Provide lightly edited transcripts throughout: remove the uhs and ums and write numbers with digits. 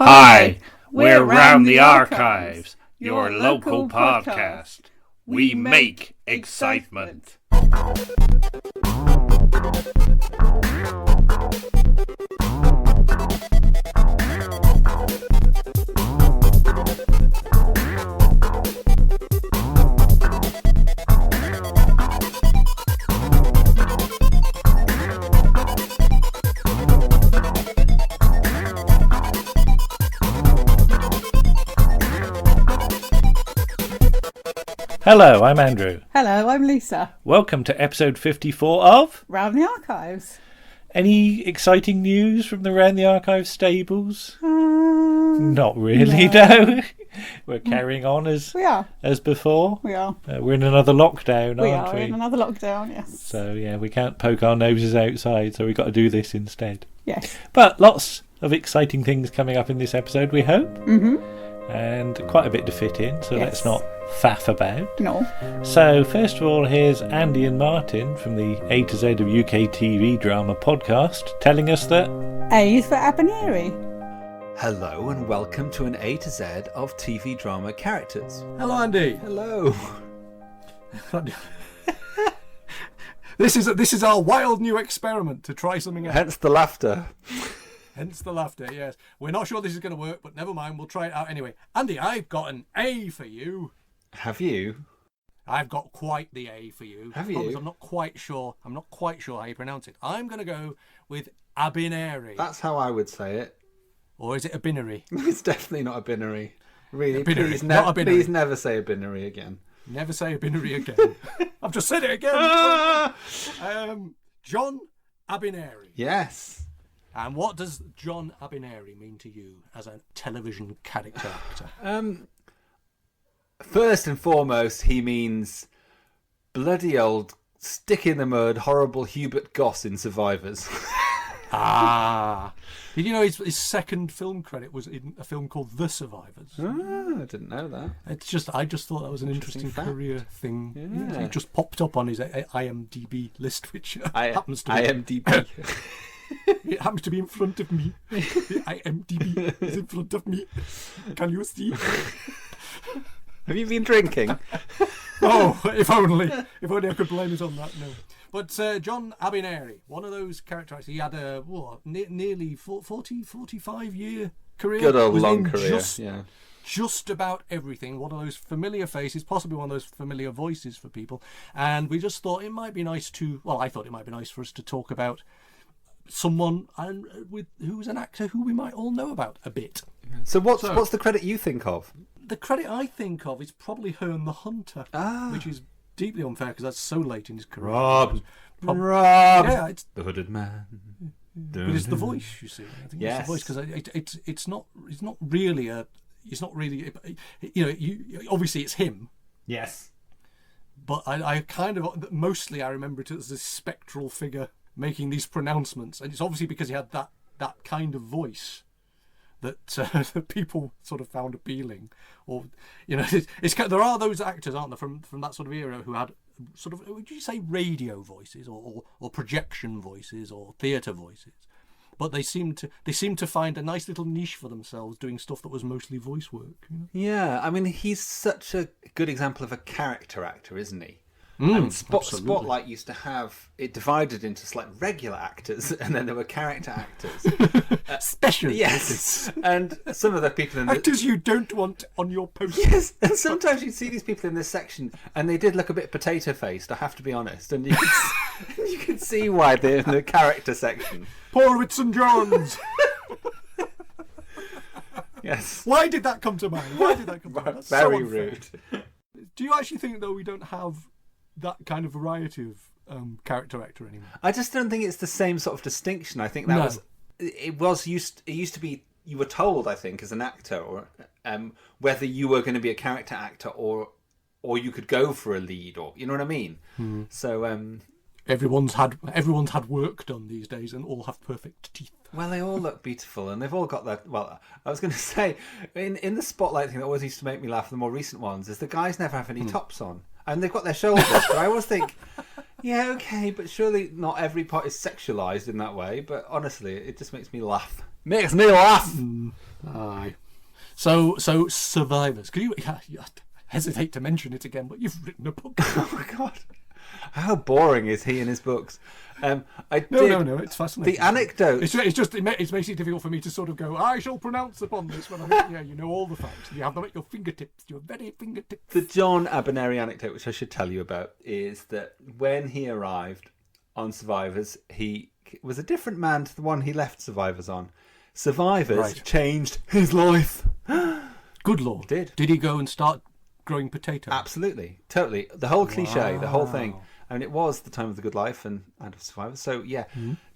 Hi, we're Round the Archives, your local podcast. We make excitement. Hello, I'm Andrew. Hello, I'm Lisa. Welcome to episode 54 of Round the Archives. Any exciting news from the Round the Archives stables? Not really, no. no. We're carrying on as before. We are. We're in another lockdown, aren't we? We are in another lockdown, yes. So, yeah, we can't poke our noses outside, so we've got to do this instead. Yes. But lots of exciting things coming up in this episode, we hope. Mm-hmm. And quite a bit to fit in, so let's not faff about. No. So, first of all, here's Andy and Martin from the A to Z of UK TV Drama podcast telling us that A is for Abineri. Hello and welcome to an A to Z of TV drama characters. Hello, Andy. Hello. This is our wild new experiment to try something else. Hence the laughter. Hence the laughter, yes. We're not sure this is going to work, but never mind, we'll try it out anyway. Andy, I've got an A for you. Have you? I've got quite the A for you. Have you? I'm not quite sure how you pronounce it. I'm going to go with Abineri. That's how I would say it. Or is it Abineri? It's definitely not Abineri. Really, Abineri, not Abineri. Please never say Abineri again. Never say Abineri again. I've just said it again. John Abineri. Yes. And what does John Abineri mean to you as a television character actor? First and foremost, he means bloody old stick in the mud, horrible Hubert Goss in Survivors. Did you know his second film credit was in a film called The Survivors? I didn't know that. I just thought that was an interesting career thing. Yeah. It just popped up on his IMDb list, which happens to be IMDb. It happens to be in front of me. The IMDb is in front of me. Can you see? Have you been drinking? Oh, if only I could blame it on that. No. But John Abineri, one of those characters, he had a nearly 45-year career. Good old long career, Just about everything. One of those familiar faces, possibly one of those familiar voices for people. And we just thought it might be nice I thought it might be nice for us to talk about someone who was an actor who we might all know about a bit. So what's the credit you think of? The credit I think of is probably Herne The Hunter, which is deeply unfair because that's so late in his career. Rob. Yeah, it's the hooded man. But it's the voice, you see. I think it's the voice because it's not really obviously it's him. Yes. But I kind of mostly I remember it as this spectral figure making these pronouncements, and it's obviously because he had that kind of voice that that people sort of found appealing, or there are those actors, aren't there, from that sort of era who had sort of, would you say, radio voices or projection voices or theatre voices, but they seem to find a nice little niche for themselves doing stuff that was mostly voice work. Yeah, I mean, he's such a good example of a character actor, isn't he? I mean, Spotlight used to have it divided into regular actors, and then there were character actors. Special. Yes. And some of the people in actors you don't want on your poster. Yes, and sometimes you'd see these people in this section, and they did look a bit potato-faced, I have to be honest. And you could see why they're in the character section. Paul Whitson-Jones. Yes. Why did that come to mind? That's very so rude. Do you actually think, though, we don't have that kind of variety of character actor anymore? I just don't think it's the same sort of distinction. I think that used to be, you were told, I think, as an actor, or whether you were going to be a character actor or you could go for a lead, or you know what I mean. So everyone's had work done these days, and all have perfect teeth. Well, they all look beautiful, and they've all got that. Well, I was going to say, in the Spotlight thing that always used to make me laugh, the more recent ones, is the guys never have any tops on. And they've got their shoulders, but I always think, yeah, okay, but surely not every part is sexualised in that way. But honestly, it just makes me laugh. Makes me laugh! So Survivors. Could you? I hesitate to mention it again, but you've written a book. Oh my god, how boring is he in his books? No, it's fascinating. The anecdote. It's just it makes it difficult for me to sort of go, I shall pronounce upon this when I'm, you know all the facts. You have them at your fingertips, your very fingertips. The John Abineri anecdote, which I should tell you about, is that when he arrived on Survivors, he was a different man to the one he left Survivors on. Survivors changed his life. Good Lord. Did he go and start growing potatoes? Absolutely. Totally. The whole cliche, the whole thing. I mean, it was the time of the good life and of Survivors. So, yeah.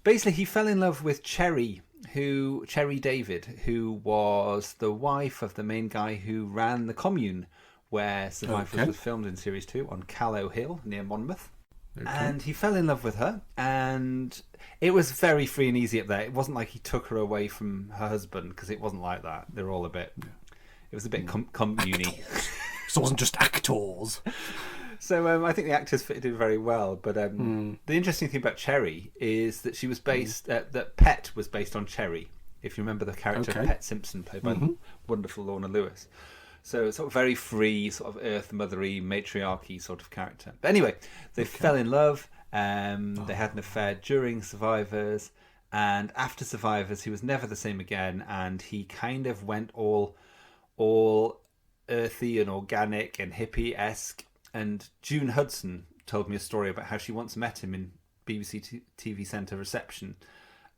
Basically, he fell in love with Cherry David, who was the wife of the main guy who ran the commune where Survivors was filmed in Series 2 on Callow Hill near Monmouth. Okay. And he fell in love with her, and it was very free and easy up there. It wasn't like he took her away from her husband, because it wasn't like that. They're all a bit... It was a bit commune-y. So it wasn't just actors. So I think the actors fitted in very well. But the interesting thing about Cherry is that she was based... that Pet was based on Cherry, if you remember the character Pet Simpson, played by the wonderful Lorna Lewis. So it's sort of very free, sort of earth mothery, matriarchy sort of character. But anyway, they fell in love. They had an affair during Survivors. And after Survivors, he was never the same again. And he kind of went all earthy and organic and hippie-esque. And June Hudson told me a story about how she once met him in BBC TV Centre reception.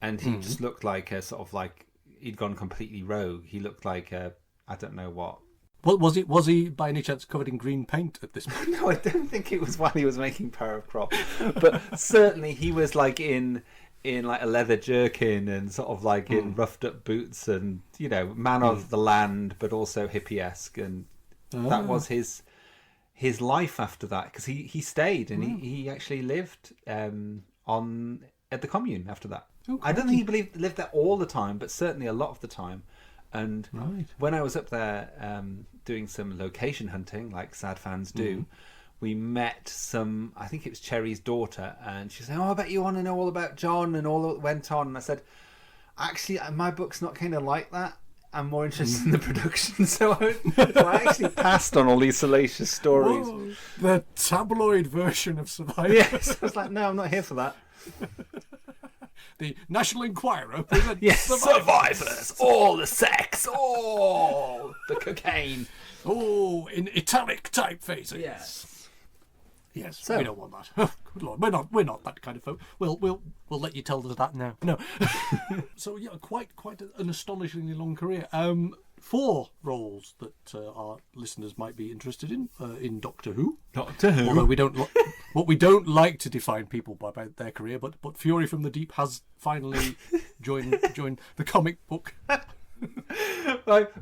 And he just looked like a sort of like... He'd gone completely rogue. He looked like a... I don't know what. Was he by any chance covered in green paint at this point? No, I don't think it was while he was making Power of Crop. But certainly he was like in like a leather jerkin and sort of like in roughed up boots and, you know, man of the land, but also hippie-esque. And that was his life after that, because he stayed and he actually lived at the commune after that. I don't think he lived there all the time, but certainly a lot of the time. And when I was up there doing some location hunting, like sad fans do, we met some, I think it was Cherry's daughter, and she said, I bet you want to know all about John and all that went on. And I said, actually, my book's not kind of like that. I'm more interested in the production. So I actually passed on all these salacious stories. Whoa, the tabloid version of Survivor. Yes, I was like, no, I'm not here for that. The National Enquirer presents Survivors, all the sex, all the cocaine. Oh, in italic typefaces. Yes, so, we don't want that. Oh, good Lord, we're not that kind of folk. We'll let you tell us that now. No. So yeah, quite an astonishingly long career. 4 roles that our listeners might be interested in Doctor Who. Doctor Who. Although we don't like to define people by their career, but Fury from the Deep has finally joined the comic book.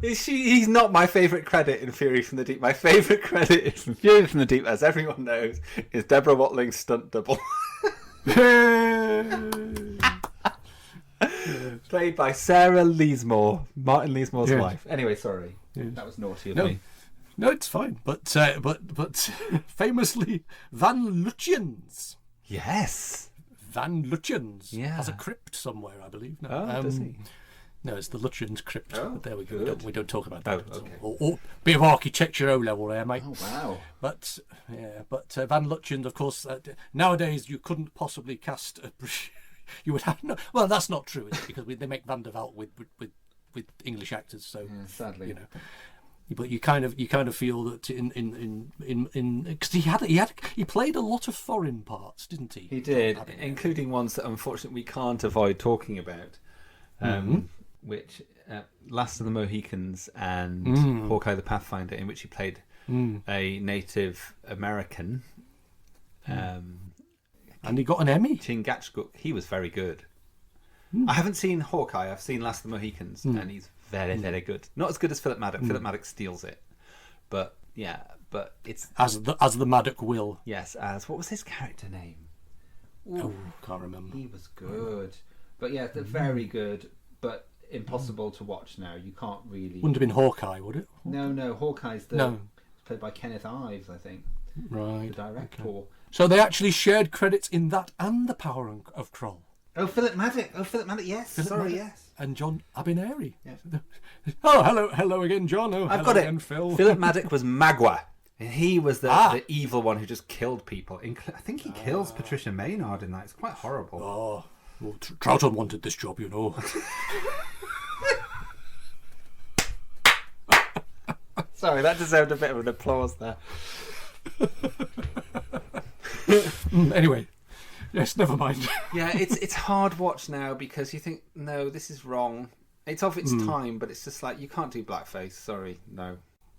He's not my favourite credit in Fury from the Deep. My favourite credit in Fury from the Deep, as everyone knows, is Deborah Watling's stunt double. Played by Sarah Leesmore, Martin Leesmore's wife. Anyway, sorry. That was naughty of me. No, it's fine. But famously, Van Lutyens. Yes. Van Lutyens has a crypt somewhere, I believe. No, does he? No, it's the Lutyens crypt. Oh, but there we go. good. We don't talk about that. Oh, okay. Or bit of architecture O level there, mate. Oh, wow. But Van Lutyens, of course, nowadays you couldn't possibly cast a... You would have no. Well, that's not true, is it? Because they make Van der Waal with English actors. So sadly, you know. But you kind of feel that in because he played a lot of foreign parts, didn't he? He did, including ones that unfortunately we can't avoid talking about, which Last of the Mohicans and Hawkeye the Pathfinder, in which he played a Native American. And he got an Emmy. Chingachgook. He was very good. I haven't seen Hawkeye. I've seen Last of the Mohicans, and he's very, very good. Not as good as Philip Maddock. Philip Maddock steals it, but it's as the Maddock will. Yes, as what was his character name? Ooh, can't remember. He was good, but yeah, they're very good, but impossible to watch now. You can't really. Wouldn't have been Hawkeye, would it? No. Hawkeye's played by Kenneth Ives, I think. Right. The director. Okay. So they actually shared credits in that and The Power of Kroll. Oh, Philip Maddock. Yes. Maddock. Yes. And John Abineri. Yeah. Oh, hello again, John. Oh, I've hello got it. again, Phil. Philip Maddock was Magua. And he was the evil one who just killed people. I think he kills Patricia Maynard in that. It's quite horrible. Oh, well, Troughton wanted this job, you know. Sorry, that deserved a bit of an applause there. Anyway, yes, never mind. Yeah, it's hard watch now because you think, no, this is wrong. It's of its time, but it's just like, you can't do blackface. Sorry, no.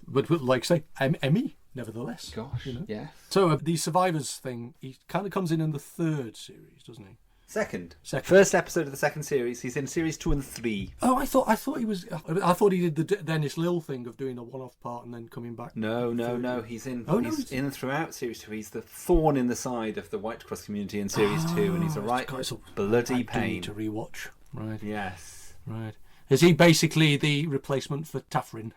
But like say, Emmy, nevertheless. Gosh, you know? yeah. So the Survivors thing, he kind of comes in the third series, doesn't he? Second. Second. First episode of the second series. He's in series 2 and 3. Oh, I thought he did the Dennis Lill thing of doing a one-off part and then coming back. No. He's in. Oh, he's in throughout series 2. He's the thorn in the side of the White Cross community in series 2, and he's a right bloody pain to rewatch. Right. Yes. Right. Is he basically the replacement for Talfrin?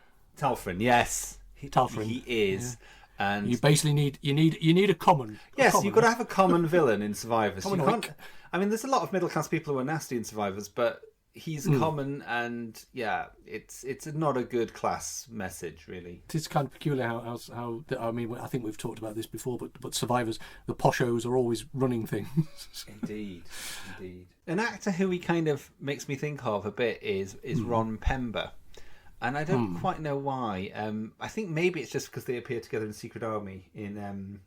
Yes. Talfrin. He is. Yeah. And you basically need a common. Yes, you've got to have a common villain in Survivors. You common can't. I mean, there's a lot of middle class people who are nasty in Survivors, but he's common, and yeah, it's not a good class message, really. It's kind of peculiar how I mean, I think we've talked about this before, but Survivors, the poshos are always running things. Indeed. An actor who he kind of makes me think of a bit is Ron Pember. And I don't quite know why. I think maybe it's just because they appear together in Secret Army in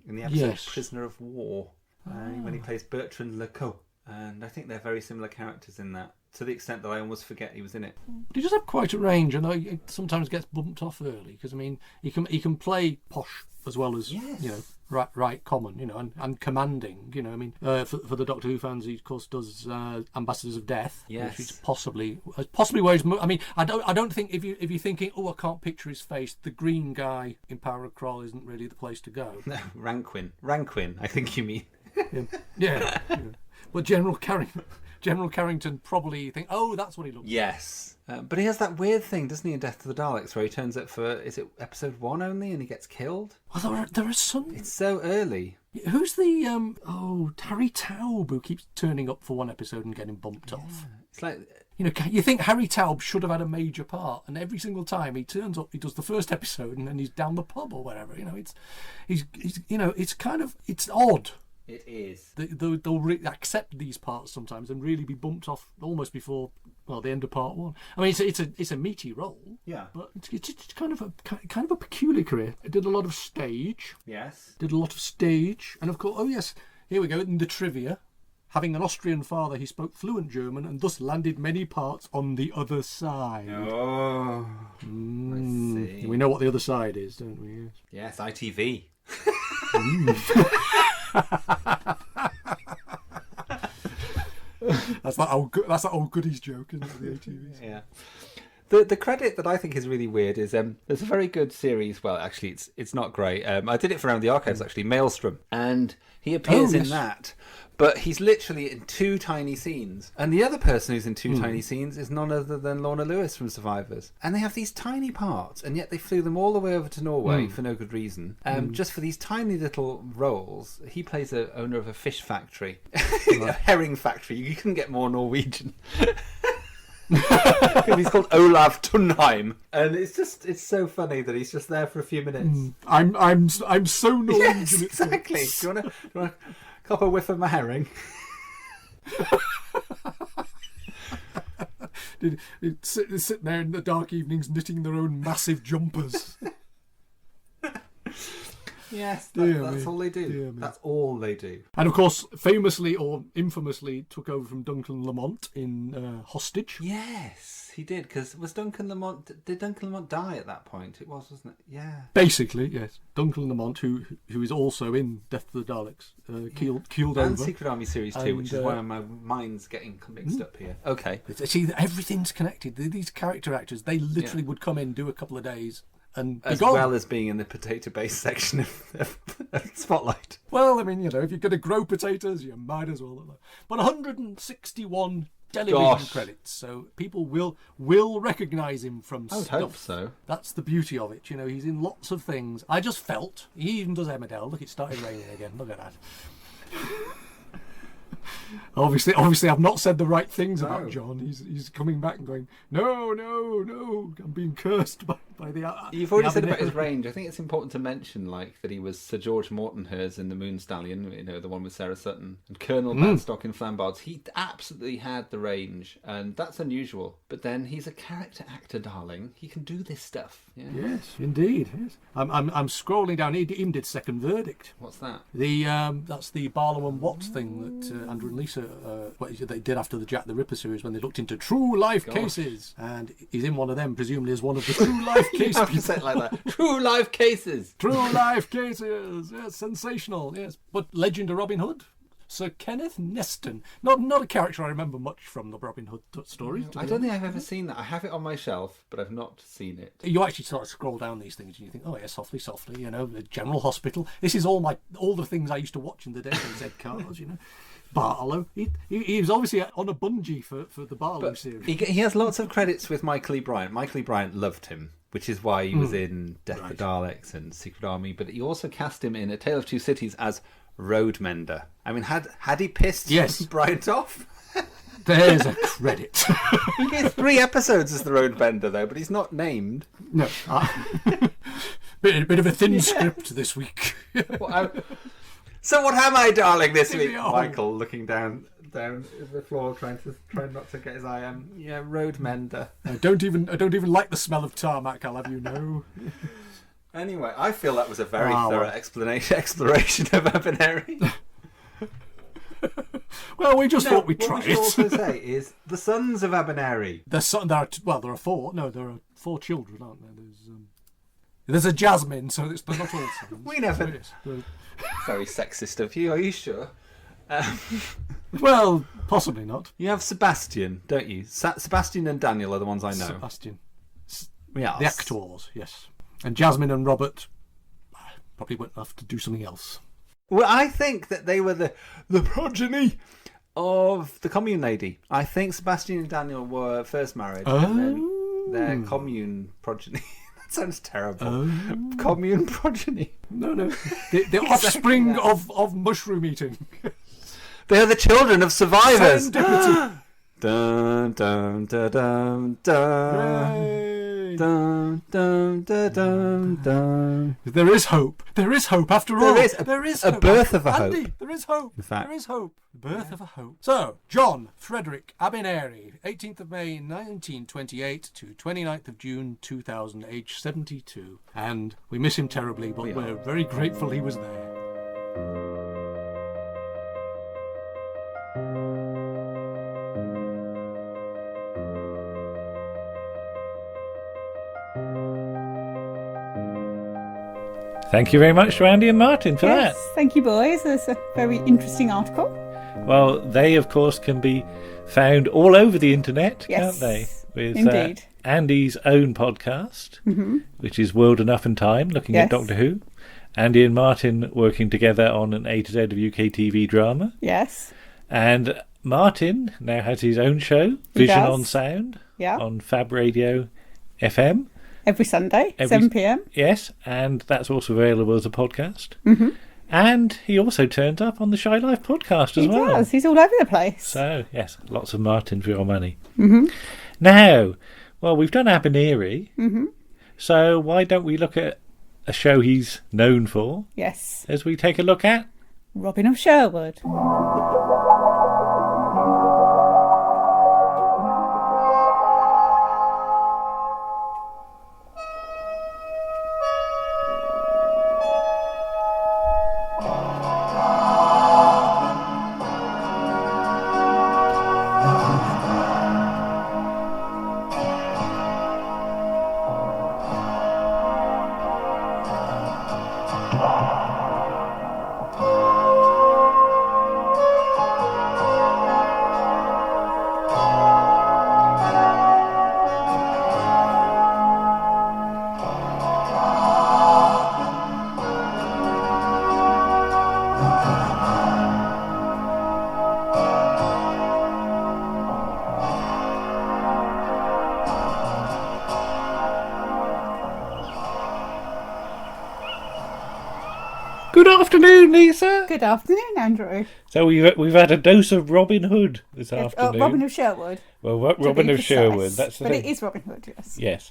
the episode Prisoner of War, when he plays Bertrand Lecoq. And I think they're very similar characters in that, to the extent that I almost forget he was in it. But he does have quite a range, and he sometimes gets bumped off early because I mean he can play posh as well as right common, and commanding. I mean for the Doctor Who fans, he of course does Ambassadors of Death, which is possibly where he's. I mean I don't think if you're thinking, oh, I can't picture his face, the green guy in Power of Kroll isn't really the place to go. No, Ranquin, I think you mean. Yeah. But General Carrington probably think, oh, that's what he looks like. Yes. But he has that weird thing, doesn't he, in Death to the Daleks, where he turns up for, is it episode 1 only, and he gets killed? Well, there are some... It's so early. Who's the, Harry Taub, who keeps turning up for one episode and getting bumped off? It's like... you think Harry Taub should have had a major part, and every single time he turns up, he does the first episode, and then he's down the pub or whatever. It's kind of, it's odd. It is. They'll accept these parts sometimes and really be bumped off almost before the end of part 1. I mean, it's a meaty role. Yeah. But it's kind of a peculiar career. I did a lot of stage. Yes. And of course, oh yes, here we go in the trivia. Having an Austrian father, he spoke fluent German and thus landed many parts on the other side. Oh, I see. We know what the other side is, don't we? Yes, ITV. That's that old goodies joke, isn't it? The ATVs. Yeah. The credit that I think is really weird is there's a very good series. Well, actually, it's not great. I did it for Around the Archives, actually, Maelstrom, and he appears in that, but he's literally in 2 tiny scenes. And the other person who's in 2 tiny scenes is none other than Lorna Lewis from Survivors. And they have these tiny parts, and yet they flew them all the way over to Norway for no good reason, just for these tiny little roles. He plays the owner of a fish factory, a herring factory. You couldn't get more Norwegian. He's called Olav Tunheim, and it's so funny that he's just there for a few minutes. I'm so Norwegian. Yes, exactly. Do you want to cop a whiff of my herring? They'd sit there in the dark evenings knitting their own massive jumpers. Yes, that's all they do. That's all they do. And of course, famously or infamously took over from Duncan Lamont in Hostage. Yes, he did. Because did Duncan Lamont die at that point? It was, wasn't it? Yeah. Basically, yes. Duncan Lamont, who is also in Death to the Daleks, keeled over. And Secret Army Series 2, which is why my mind's getting mixed up here. Okay. See, everything's connected. These character actors, they literally would come in, do a couple of days, and as well as being in the potato-based section of Spotlight. Well, I mean, if you're going to grow potatoes, you might as well. But 161 television credits, so people will recognise him from stuff. I would hope so. That's the beauty of it. He's in lots of things. I just felt he even does Emmerdale. Look, it started raining again. Look at that. Obviously, I've not said the right things about John. He's coming back and going, no, I'm being cursed by the. You've already said about Abineri. his range. I think it's important to mention, like, that he was Sir George Mortonhurst in The Moon Stallion, the one with Sarah Sutton, and Colonel Badstock in Flambards. He absolutely had the range, and that's unusual. But then he's a character actor, darling. He can do this stuff. Yeah. Yes, indeed. Yes. I'm scrolling down. He even did Second Verdict. What's that? That's the Barlow and Watts thing that Andrew and Lisa they did after the Jack the Ripper series when they looked into true life cases, and he's in one of them, presumably as one of the true life cases. You say it like that. True life cases. True life cases. Yes, sensational. Yes, but Legend of Robin Hood. Sir Kenneth Neston. Not a character I remember much from the Robin Hood stories. I don't think I've ever seen that. I have it on my shelf, but I've not seen it. You actually sort of scroll down these things and you think, oh yeah, softly, the General Hospital. This is all the things I used to watch in the day on Z Cars, Barlow. He was obviously on a bungee for the Barlow series. He has lots of credits with Michael E. Bryant. Michael E. Bryant loved him, which is why he was in Death for Daleks and Secret Army, but he also cast him in A Tale of Two Cities as Road Mender. I mean, had he pissed Bryant off? There's a credit. He gets 3 episodes as the Road Bender, though, but he's not named. No. Bit of a thin script this week. So what am I, darling, this week? Michael looking down the floor, trying not to get his eye on. Yeah, Road Mender. I don't even like the smell of tarmac, I'll have you know. Anyway, I feel that was a very thorough exploration of Abineri. Well, we just thought we'd try what we should also say is the sons of Abineri. There are 4. No, there are 4 children, aren't there? There's a Jasmine, so they're not all sons. We never. Very sexist of you. Are you sure? Well, possibly not. You have Sebastian, don't you? Sebastian and Daniel are the ones I know. Sebastian. Yes. The actors, yes. And Jasmine and Robert probably went off to do something else. Well, I think that they were the progeny of the commune lady. I think Sebastian and Daniel were first married, and then their commune progeny. That sounds terrible. Commune progeny. No. The offspring of mushroom eating. They are the children of survivors. Serendipity. Dun dun dun dun dun. Dun, dun, dun, dun, dun. There is hope. There is hope after all. There is a birth of a hope. Andy, there is hope. In fact. There is hope. The birth of a hope. So, John Frederick Abineri, 18th of May 1928 to 29th of June 2000, age 72. And we miss him terribly, but we're very grateful he was there. Thank you very much to Andy and Martin for that. Thank you, boys. That's a very interesting article. Well, they, of course, can be found all over the internet, can't they? With indeed. Andy's own podcast, which is World Enough and Time, looking at Doctor Who. Andy and Martin working together on an A to Z of UK TV drama. Yes. And Martin now has his own show, Vision on Sound, on Fab Radio FM. Every Sunday, 7 p.m. Yes, and that's also available as a podcast. And he also turns up on the Shy Life podcast as well. He does. He's all over the place. So, yes, lots of Martin for your money. Now, well, we've done Abineri. So why don't we look at a show he's known for? Yes. As we take a look at Robin of Sherwood. Good afternoon, Lisa. Good afternoon, Andrew. So we've had a dose of Robin Hood this afternoon. Robin of Sherwood. Well, Robin of Sherwood. That's the but thing. It is Robin Hood, yes. Yes.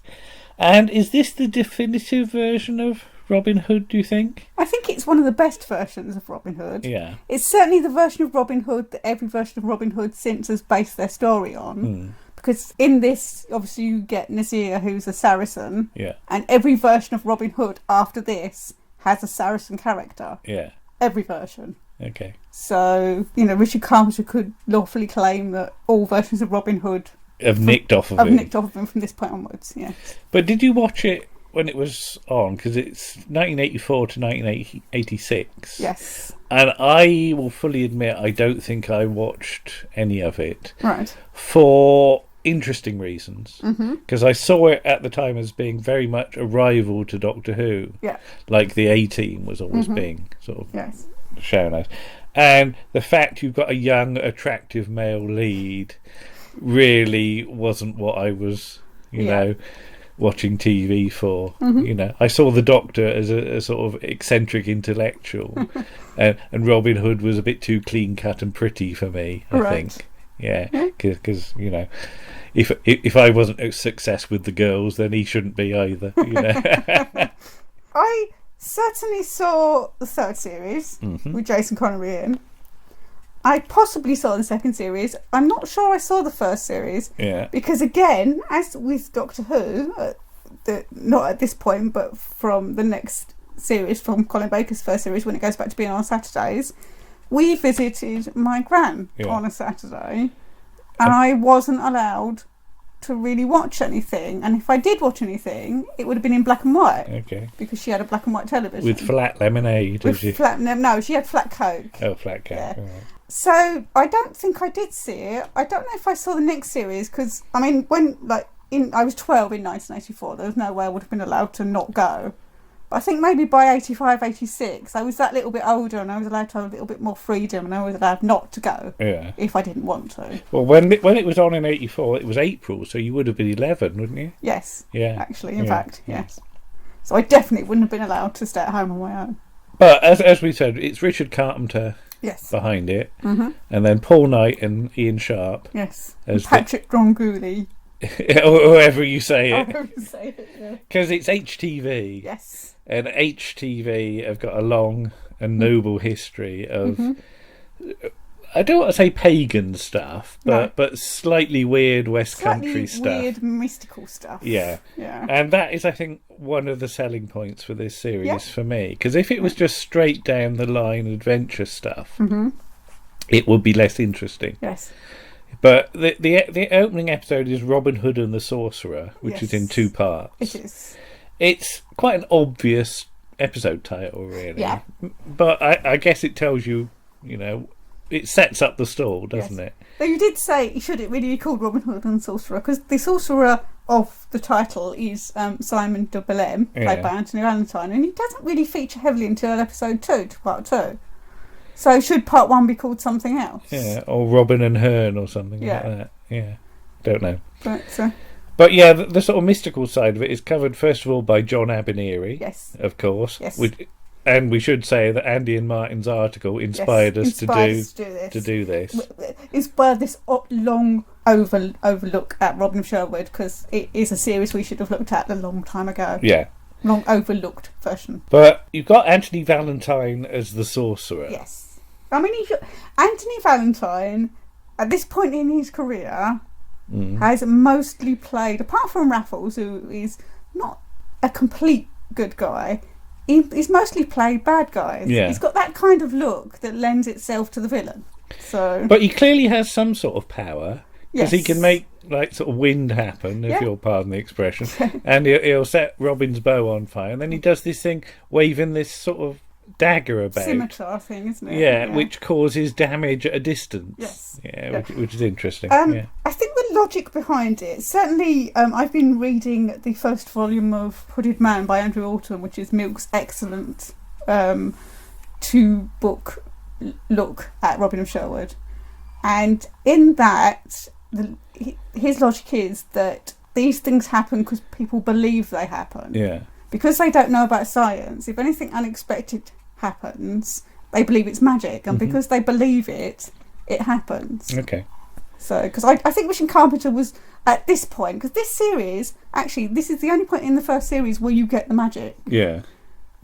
And is this the definitive version of Robin Hood, do you think? I think it's one of the best versions of Robin Hood. Yeah. It's certainly the version of Robin Hood that every version of Robin Hood since has based their story on. Because in this, obviously, you get Nasir, who's a Saracen. Yeah. And every version of Robin Hood after this has a Saracen character. Yeah. Every version. Okay. So, Richard Carpenter could lawfully claim that all versions of Robin Hood have nicked off of him from this point onwards, yeah. But did you watch it when it was on? Because it's 1984 to 1986. Yes. And I will fully admit I don't think I watched any of it. Right. For interesting reasons. Because I saw it at the time as being very much a rival to Doctor Who. Yeah. Like the A-Team was always being sort of yes. shown as. And the fact you've got a young, attractive male lead really wasn't what I was, you know, watching TV for. I saw the Doctor as a sort of eccentric intellectual, and Robin Hood was a bit too clean cut and pretty for me. I think, because if I wasn't a success with the girls, then he shouldn't be either. I certainly saw the third series with Jason Connery in. I possibly saw the second series. I'm not sure I saw the first series. Yeah. Because again, as with Doctor Who, not at this point, but from the next series, from Colin Baker's first series, when it goes back to being on Saturdays, we visited my gran on a Saturday, and I wasn't allowed to really watch anything. And if I did watch anything, it would have been in black and white. Okay. Because she had a black and white television. With flat lemonade, no, she had flat Coke. Oh, flat Coke. Yeah. All right. So I don't think I did see it. I don't know if I saw the next series because I was 12 in 1984. There was no way I would have been allowed to not go. But I think maybe by 85, 86, I was that little bit older and I was allowed to have a little bit more freedom and I was allowed not to go if I didn't want to. Well, when it was on in 84, it was April, so you would have been 11, wouldn't you? Yes. Yeah. Actually, in fact, yes. So I definitely wouldn't have been allowed to stay at home on my own. But as we said, it's Richard Carpenter behind it, and then Paul Knight and Ian Sharp. Yes. And Patrick Dronguli. Or however you say it. However you say it, Because it's HTV. Yes. And HTV have got a long and noble history of, I don't want to say pagan stuff, but slightly weird West Country stuff. Weird mystical stuff. Yeah. Yeah. And that is, I think, one of the selling points for this series for me. Because if it was just straight down the line adventure stuff, it would be less interesting. Yes. But the opening episode is Robin Hood and the Sorcerer, which is in 2 parts. It is. It's quite an obvious episode title, really. Yeah. But I guess it tells you, it sets up the stall, doesn't it? Though you did say, should it really be called Robin Hood and the Sorcerer? Because the Sorcerer of the title is Simon de Bellem, played by Anthony Valentine, and he doesn't really feature heavily until episode 2, part 2. So should part 1 be called something else? Yeah, or Robin and Herne or something like that. Yeah, don't know. But yeah, the sort of mystical side of it is covered first of all by John Abineri, of course. Yes. And we should say that Andy and Martin's article inspired us to do this. Inspired this long overlook at Robin of Sherwood, because it is a series we should have looked at a long time ago. Yeah. Long overlooked version. But you've got Anthony Valentine as the Sorcerer. Yes. I mean, Anthony Valentine, at this point in his career, has mostly played, apart from Raffles, who is not a complete good guy, he's mostly played bad guys. Yeah. He's got that kind of look that lends itself to the villain. So, but he clearly has some sort of power, because he can make sort of wind happen, if you'll pardon the expression, and he'll set Robin's bow on fire, and then he does this thing, waving this sort of dagger about. Scimitar thing, isn't it? Yeah, which causes damage at a distance. Yes. Yeah. Which is interesting. I think the logic behind it, certainly, I've been reading the first volume of Hooded Man by Andrew Alton, which is Milk's excellent 2-book look at Robin of Sherwood, and in that, his logic is that these things happen because people believe they happen. Yeah. Because they don't know about science, if anything unexpected happens, they believe it's magic, and because they believe it happens. Okay. So, because I think Mission Carpenter was at this point, because this series, actually, this is the only point in the first series where you get the magic. Yeah.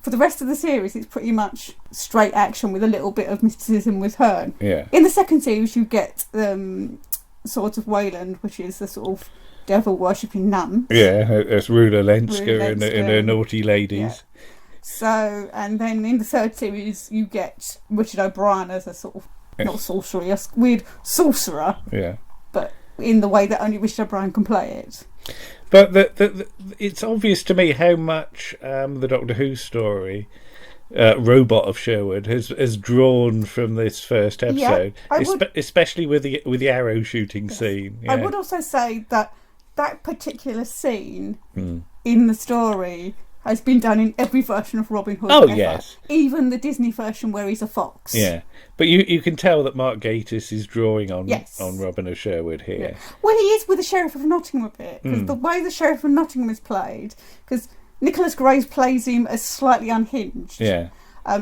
For the rest of the series, it's pretty much straight action with a little bit of mysticism with Herne. Yeah. In the second series, you get Swords of Wayland, which is the sort of devil worshipping nun. Yeah, it's Rula Lenska and her naughty ladies. Yeah. So, and then in the third series, you get Richard O'Brien as a sort of, not sorcerer, a weird sorcerer. Yeah. But in the way that only Richard O'Brien can play it. But it's obvious to me how much the Doctor Who story, Robot of Sherwood, has drawn from this first episode, especially with the arrow shooting scene. Yeah. I would also say that particular scene in the story has been done in every version of Robin Hood ever. Yes. Even the Disney version where he's a fox. Yeah. But you can tell that Mark Gatiss is drawing on Robin of Sherwood here. Yeah. Well, he is with the Sheriff of Nottingham a bit, because the way the Sheriff of Nottingham is played, because Nicholas Graves plays him as slightly unhinged. Yeah.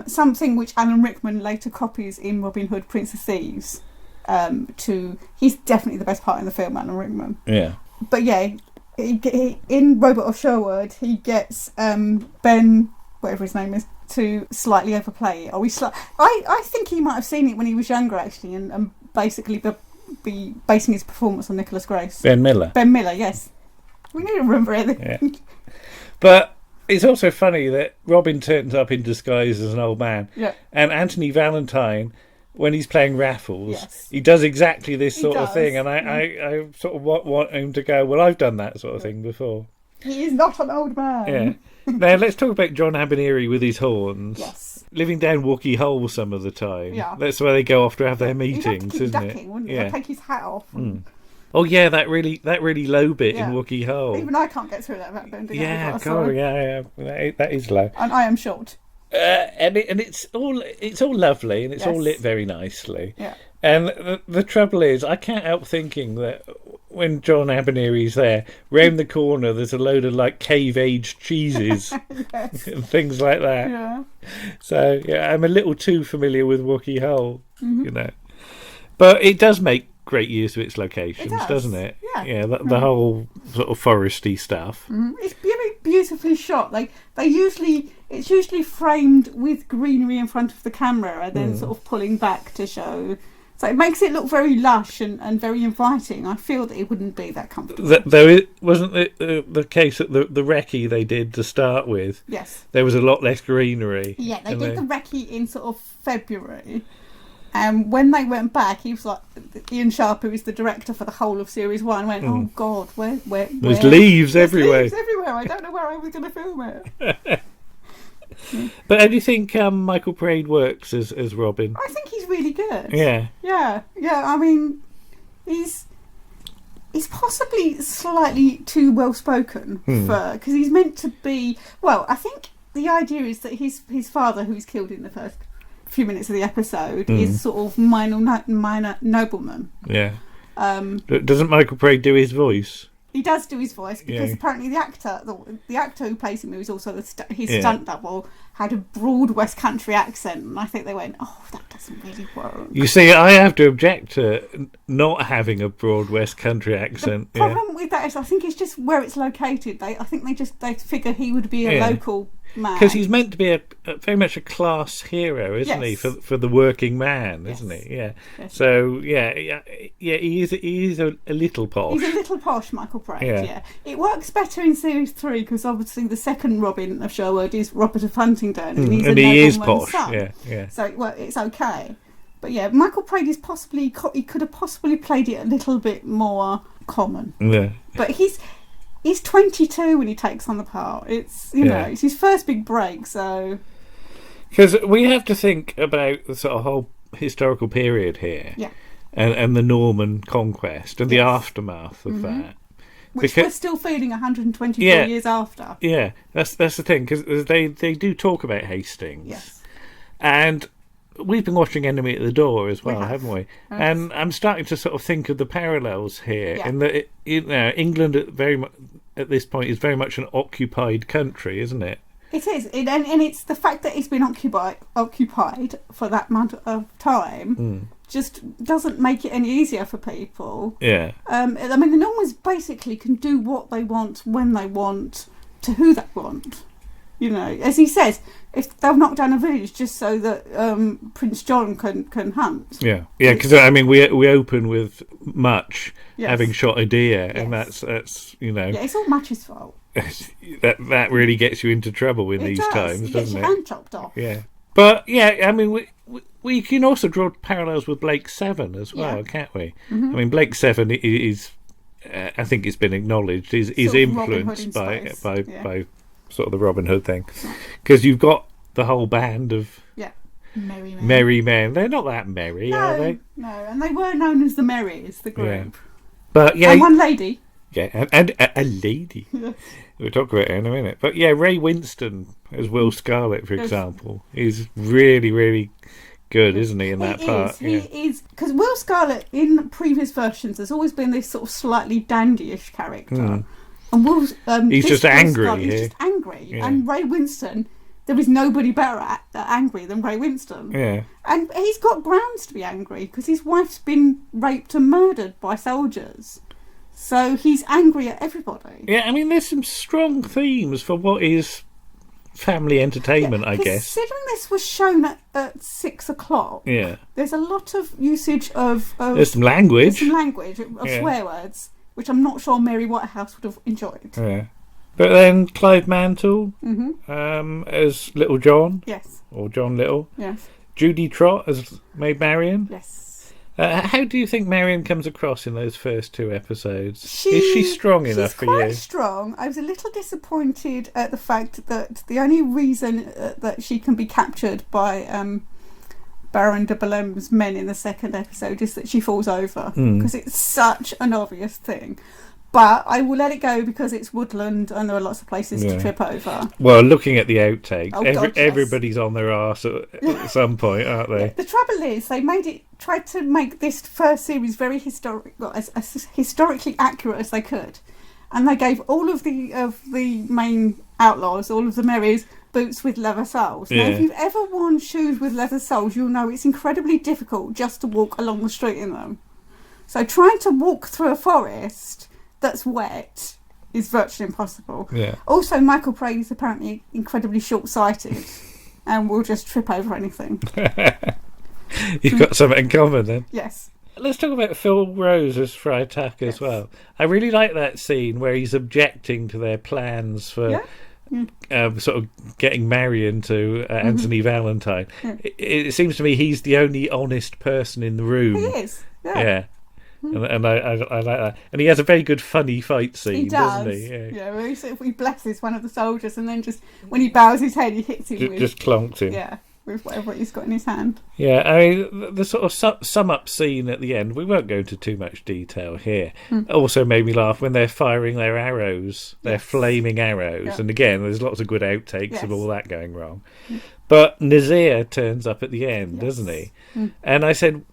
Something which Alan Rickman later copies in Robin Hood, Prince of Thieves. He's definitely the best part in the film, Alan Rickman. Yeah. But yeah, he, in Robot of Sherwood, he gets Ben, whatever his name is, to slightly overplay it. I think he might have seen it when he was younger, actually, and basically be basing his performance on Nicholas Grace. Ben Miller. Ben Miller, yes. We need to remember everything. Yeah. But it's also funny that Robin turns up in disguise as an old man. Yeah. And Anthony Valentine, when he's playing Raffles, he does exactly this sort of thing. And I sort of want him to go, well, I've done that sort of thing before. He is not an old man. Yeah. Now, let's talk about John Abineri with his horns. Yes. Living down Wookiee Hole some of the time. Yeah. That's where they go off to have their meetings, He'd have to keep isn't ducking, it? wouldn't he? I'd take his hat off. Oh yeah, that really low bit in Wookiee Hole. Even I can't get through that without bending over. Yeah, God, yeah, that is low. And I am short. And it's all lovely and it's all lit very nicely. Yeah. And the trouble is, I can't help thinking that when John Abineri's there, round the corner there's a load of like cave-aged cheeses and things like that. Yeah. So yeah, I'm a little too familiar with Wookiee Hole, you know. But it does make great use of its locations, doesn't it? Yeah. Yeah, the whole sort of foresty stuff. It's beautifully shot. Like it's usually framed with greenery in front of the camera and then sort of pulling back to show. So it makes it look very lush and very inviting. I feel that it wouldn't be that comfortable. Though it wasn't the case that the recce they did to start with. Yes. There was a lot less greenery. Yeah, they did the recce in sort of February. And when they went back, he was like, Ian Sharp, who is the director for the whole of Series 1, went, oh God, where? There's leaves everywhere. There's leaves everywhere. I don't know where I was going to film it. But how do you think Michael Praed works as Robin? I think he's really good. Yeah. Yeah. I mean, he's possibly slightly too well spoken because he's meant to be. Well, I think the idea is that his father, who's killed in the first few minutes of the episode, is sort of minor nobleman. Yeah. Doesn't Michael Praed do his voice? He does do his voice because apparently the actor who plays him, who is also his stunt double, had a broad West Country accent, and I think they went, "Oh, that doesn't really work." You see, I have to object to not having a broad West Country accent. The problem with that is, I think it's just where it's located. I think they figure he would be a local man because he's meant to be very much a class hero, isn't he, for the working man, isn't he? Yeah. Yes. So he is a little posh. He's a little posh, Michael Praed. Yeah. It works better in Series 3 because obviously the second Robin of Sherwood is Robert of Huntingdon, and he is posh. Son. Yeah. So it's okay. But yeah, Michael Praed is he could have possibly played it a little bit more common. Yeah. But he's 22 when he takes on the part. It's it's his first big break, so. Because we have to think about the sort of whole historical period here, and the Norman conquest and the aftermath of that, which we're still feeling 124 years after. Yeah, that's the thing, because they do talk about Hastings, and we've been watching Enemy at the Door as well, haven't we? Yes. And I'm starting to sort of think of the parallels here, in that England at this point is very much an occupied country, isn't it? It is, and it's the fact that it's been occupied for that amount of time just doesn't make it any easier for people. Yeah. I mean, the Normans basically can do what they want, when they want, to who they want. You know, as he says, if they'll knock down a village just so that Prince John can hunt. Yeah, because I mean, we open with Much having shot a deer, and that's you know. Yeah, it's all Much's fault. that really gets you into trouble in these times, it gets doesn't your it? hand chopped off. Yeah, but I mean, we can also draw parallels with Blake Seven as well, can't we? Mm-hmm. I mean, Blake Seven is I think it's been acknowledged, is influenced by sort of the Robin Hood thing, because you've got the whole band of merry men. They're not that merry, are they? No, and they were known as the Merries, the group. Yeah. But and one lady. Yeah, and a lady. We'll talk about it in a minute. But yeah, Ray Winston as Will Scarlet, for example, is really, really good, isn't he, in that part? He is, because Will Scarlet, in previous versions, has always been this sort of slightly dandyish character. And Will's, he's just angry. He's just angry. Yeah. And Ray Winston, there is nobody better at angry than Ray Winston. Yeah. And he's got grounds to be angry because his wife's been raped and murdered by soldiers. So he's angry at everybody. Yeah, I mean, there's some strong themes for what is family entertainment, I guess. Considering this was shown at 6 o'clock, there's a lot of usage of there's some language. Of swear words, which I'm not sure Mary Whitehouse would have enjoyed. Yeah. But then Clive Mantle as Little John. Yes. Or John Little. Yes. Judy Trott as Maid Marian. Yes. How do you think Marian comes across in those first 2 episodes? Is she strong enough for you? She's quite strong. I was a little disappointed at the fact that the only reason that she can be captured by Baron de Bolem's men in the second episode is that she falls over, because it's such an obvious thing. But I will let it go because it's woodland and there are lots of places to trip over. Well, looking at the outtakes, everybody's on their arse at some point, aren't they? Yeah. The trouble is, they tried to make this first series very as historically accurate as they could, and they gave all of the main outlaws, all of the Merries, boots with leather soles. Now, if you've ever worn shoes with leather soles, you'll know it's incredibly difficult just to walk along the street in them. So trying to walk through a forest that's wet is virtually impossible. Yeah. Also, Michael Praed is apparently incredibly short-sighted and will just trip over anything. You've got something in common then. Yes. Let's talk about Phil Rose as Freitag as well. I really like that scene where he's objecting to their plans for sort of getting Marian to Anthony Valentine. Yeah. It seems to me he's the only honest person in the room. He is. Yeah. And I like that. And he has a very good funny fight scene, doesn't he? Yeah, where he blesses one of the soldiers and then just, when he bows his head, he hits him just clonks him. Yeah, with whatever he's got in his hand. Yeah, I mean, the sort of sum-up scene at the end, we won't go into too much detail here, also made me laugh when they're firing their arrows, their flaming arrows. Yeah. And again, there's lots of good outtakes of all that going wrong. But Nazir turns up at the end, doesn't he? And I said,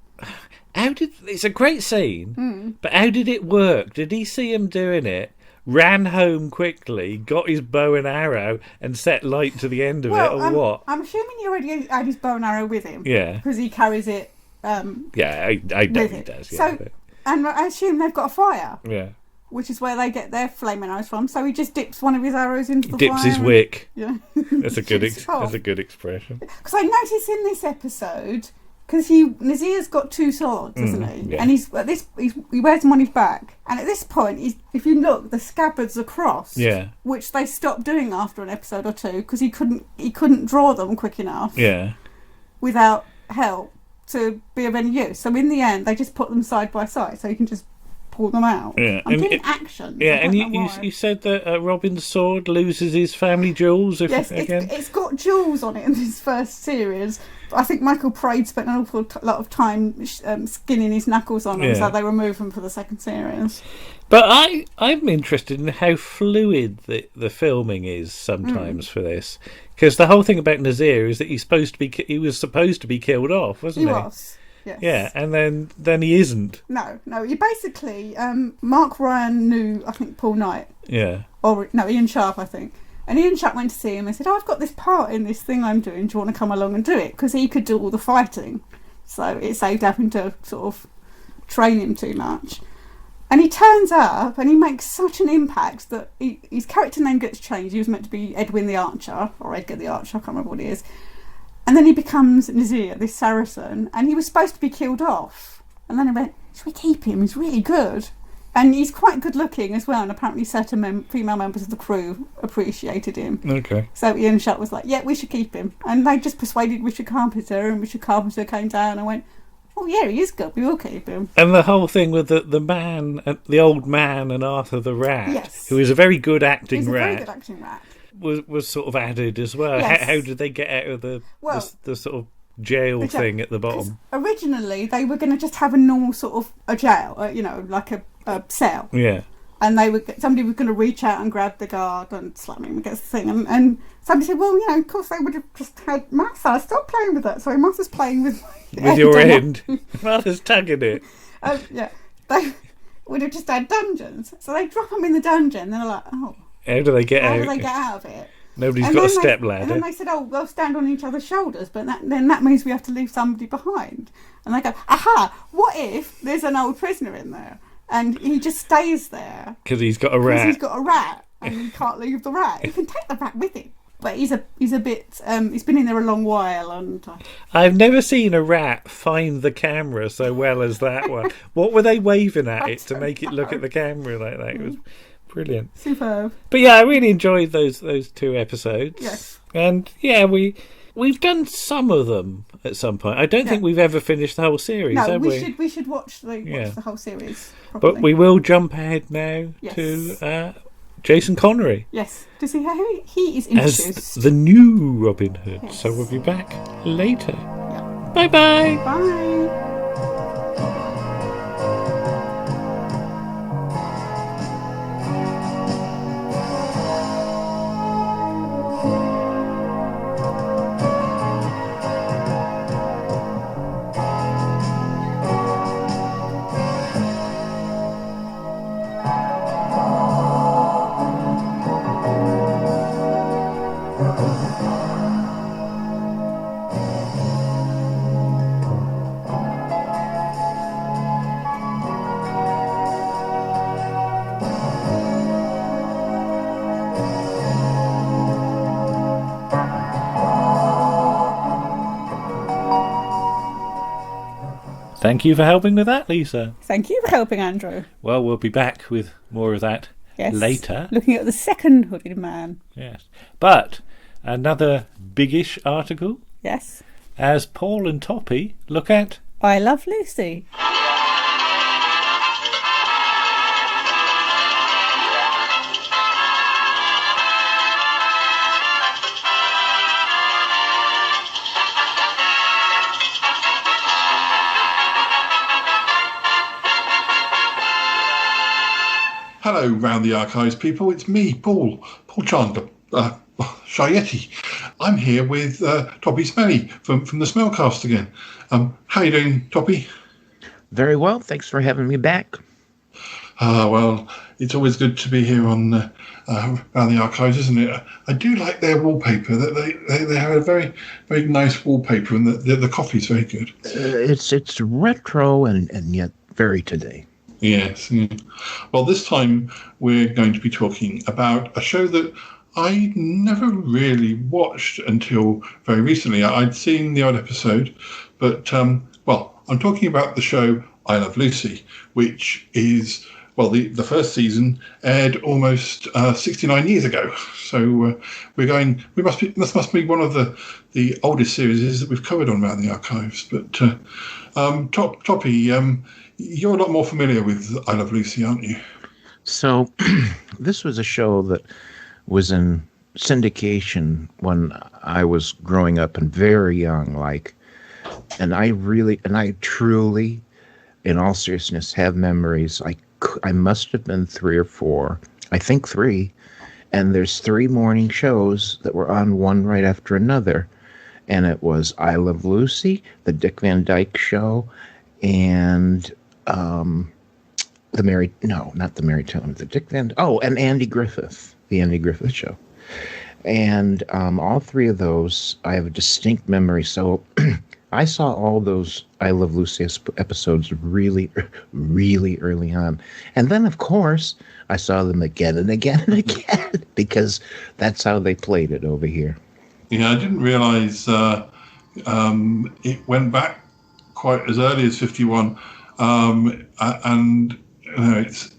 it's a great scene, but how did it work? Did he see him doing it, ran home quickly, got his bow and arrow and set light to the end of it, or what? I'm assuming he already had his bow and arrow with him. Yeah. Because he carries it. I know he does. Yeah, so, and I assume they've got a fire. Yeah. Which is where they get their flaming arrows from. So he just dips one of his arrows into the fire. Dips his wick. Yeah. That's a good expression. Because I noticed in this episode, because Nazir's got 2 swords, hasn't he? Yeah. And he wears them on his back. And at this point, if you look, the scabbards are crossed. Yeah. Which they stopped doing after an episode or 2 because he couldn't draw them quick enough. Yeah. Without help to be of any use. So in the end, they just put them side by side, so you can just pull them out. Yeah. I'm doing action. Yeah, and you said that Robin's sword loses his family jewels. It's got jewels on it in this first series. I think Michael Praed spent an awful lot of time skinning his knuckles on them, so they removed them for the second series. But I'm interested in how fluid the filming is sometimes for this, because the whole thing about Nazir is that he was supposed to be killed off, wasn't he? He was. Yes. Yeah, and then he isn't. No. He basically Mark Ryan knew, I think, Paul Knight. Yeah. Or no, Ian Sharp, I think. And Ian Sharp went to see him and said, I've got this part in this thing I'm doing. Do you want to come along and do it? Because he could do all the fighting. So it saved having to sort of train him too much. And he turns up and he makes such an impact that his character name gets changed. He was meant to be Edwin the Archer, or Edgar the Archer, I can't remember what he is. And then he becomes Nazir, this Saracen, and he was supposed to be killed off. And then I went, should we keep him? He's really good. And he's quite good looking as well, and apparently certain female members of the crew appreciated him. Okay. So Ian Sharp was like, yeah, we should keep him. And they just persuaded Richard Carpenter, and Richard Carpenter came down and went, oh yeah, he is good, we will keep him. And the whole thing with the man, the old man and Arthur the Rat, yes. who is a very good acting He's a rat. very good acting rat. Was sort of added as well. Yes. How did they get out of the sort of jail thing at the bottom? Originally, they were going to just have a normal sort of a jail, like a cell. Yeah. And somebody was going to reach out and grab the guard and slap him against the thing. And somebody said, well, of course they would have just had Martha. Stop playing with that. Sorry, Martha's playing with your end. Martha's tugging it. Yeah. They would have just had dungeons. So they drop them in the dungeon. And they're like, oh. How do they get out? How do they get out of it? Nobody's got a step ladder. And then they said, oh, we'll stand on each other's shoulders, but then that means we have to leave somebody behind. And they go, aha, what if there's an old prisoner in there? And he just stays there. Because he's got a rat. Because he's got a rat, and he can't leave the rat. He can take the rat with him. But he's a bit, he's been in there a long while. And I've never seen a rat find the camera so well as that one. What were they waving at it to make it look at the camera like that? It was brilliant. Superb. But yeah, I really enjoyed those 2 episodes. Yes. And yeah, we've done some of them at some point. I don't think we've ever finished the whole series, have we? We should watch the whole series properly. But we will jump ahead now to Jason Connery. Yes, to see how he is introduced. As the new Robin Hood. Yes. So we'll be back later. Yeah. Bye-bye. Bye. Thank you for helping with that, Lisa. Thank you for helping, Andrew. Well, we'll be back with more of that later. Looking at the second hooded man. Yes. But another biggish article. Yes. As Paul and Toppie look at I Love Lucy. Hello, Round the Archives people. It's me, Paul Chandler, Shyetti. I'm here with Toppie Smellie from the Smellcast again. How are you doing, Toppie? Very well. Thanks for having me back. Well, it's always good to be here on Round the Archives, isn't it? I do like their wallpaper. They have a very, very nice wallpaper, and the coffee's very good. It's retro and yet very today. Yes. Well, this time we're going to be talking about a show that I never really watched until very recently. I'd seen the odd episode, but, I'm talking about the show I Love Lucy, which is, the first season aired almost 69 years ago. So this must be one of the oldest series that we've covered on Round the Archives. But Toppie, you're a lot more familiar with I Love Lucy, aren't you? So this was a show that was in syndication when I was growing up and very young, and I truly, in all seriousness, have memories. I must have been 3 or 4, I think 3, and there's 3 morning shows that were on one right after another, and it was I Love Lucy, the Dick Van Dyke Show, and and Andy Griffith, the Andy Griffith Show. And all three of those, I have a distinct memory. So I saw all those I Love Lucy episodes really, really early on. And then, of course, I saw them again and again and again because that's how they played it over here. Yeah, I didn't realise it went back quite as early as 51. And it's,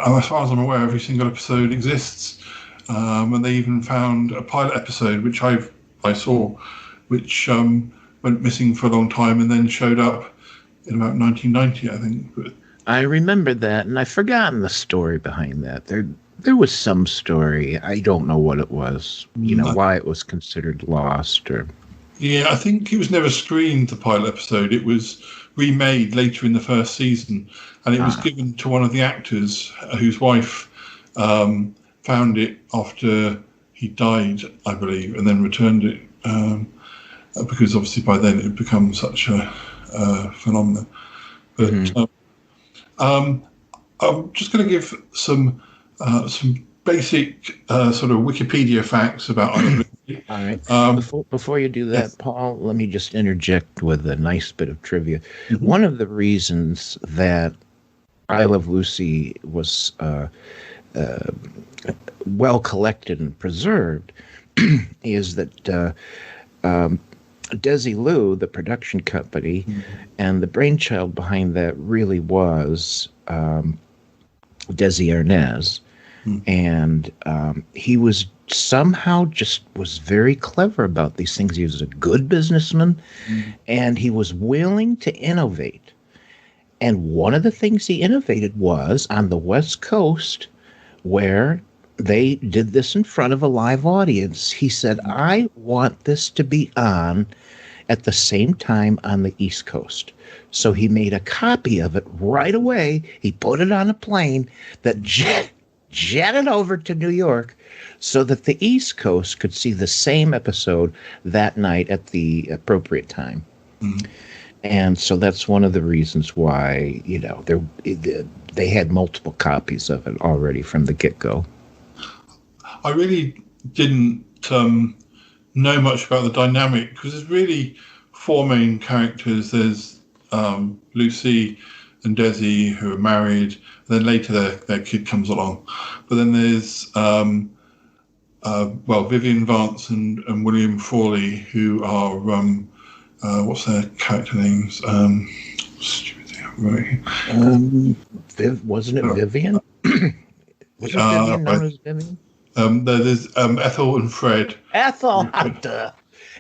as far as I'm aware, every single episode exists. And they even found a pilot episode, which I saw, which went missing for a long time and then showed up in about 1990, I think. But I remember that, and I've forgotten the story behind that. There was some story. I don't know what it was. Why it was considered lost, or. Yeah, I think it was never screened, the pilot episode. It was remade later in the first season, and it was given to one of the actors whose wife found it after he died, I believe, and then returned it because obviously by then it had become such a phenomenon. But I'm just going to give some basic sort of Wikipedia facts about Untitled. All right. Before you do that, yes. Paul, let me just interject with a nice bit of trivia. Mm-hmm. One of the reasons that I Love Lucy was well collected and preserved is that Desilu, the production company, and the brainchild behind that really was Desi Arnaz. And he was somehow just was very clever about these things. He was a good businessman, and he was willing to innovate. And one of the things he innovated was on the West Coast, where they did this in front of a live audience. He said, I want this to be on at the same time on the East Coast. So he made a copy of it right away. He put it on a plane that jetted over to New York so that the East Coast could see the same episode that night at the appropriate time. Mm-hmm. And so that's one of the reasons why, they had multiple copies of it already from the get-go. I really didn't know much about the dynamic because there's really four main characters. There's Lucy and Desi, who are married. And then later their kid comes along. But then there's Vivian Vance and William Frawley, who are what's their character names? Stupid thing. Wasn't it Vivian? Was it Vivian known as Vivian? There's Ethel and Fred. Ethel Hunter.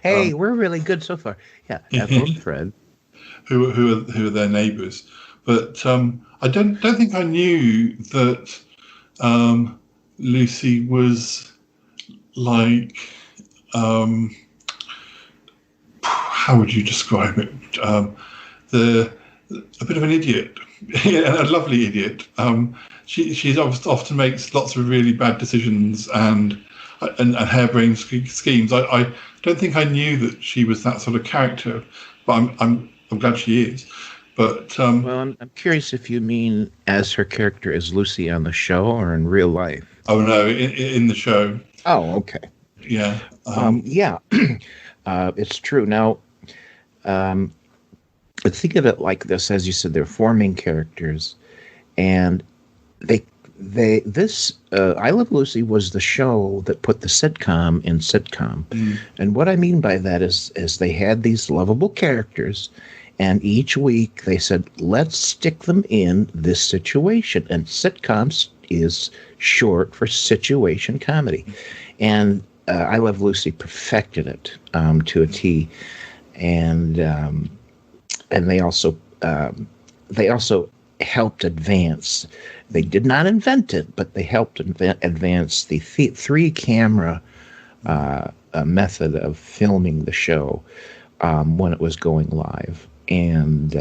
Hey, we're really good so far. Yeah, Ethel and Fred. Who are their neighbours. But I don't think I knew that Lucy was like how would you describe it? A bit of an idiot, a lovely idiot. She often makes lots of really bad decisions and harebrained schemes. I don't think I knew that she was that sort of character, but I'm glad she is. But well, I'm curious if you mean as her character as Lucy on the show or in real life. Oh no, in the show. Oh, okay. Yeah. Yeah. It's true. Now, think of it like this: as you said, there are four main characters, and this I Love Lucy was the show that put the sitcom in sitcom. And what I mean by that is they had these lovable characters, and each week they said, let's stick them in this situation. And sitcoms is short for situation comedy. And I Love Lucy perfected it to a T. And they also helped advance. They did not invent it, but they helped advance the three-camera method of filming the show when it was going live. And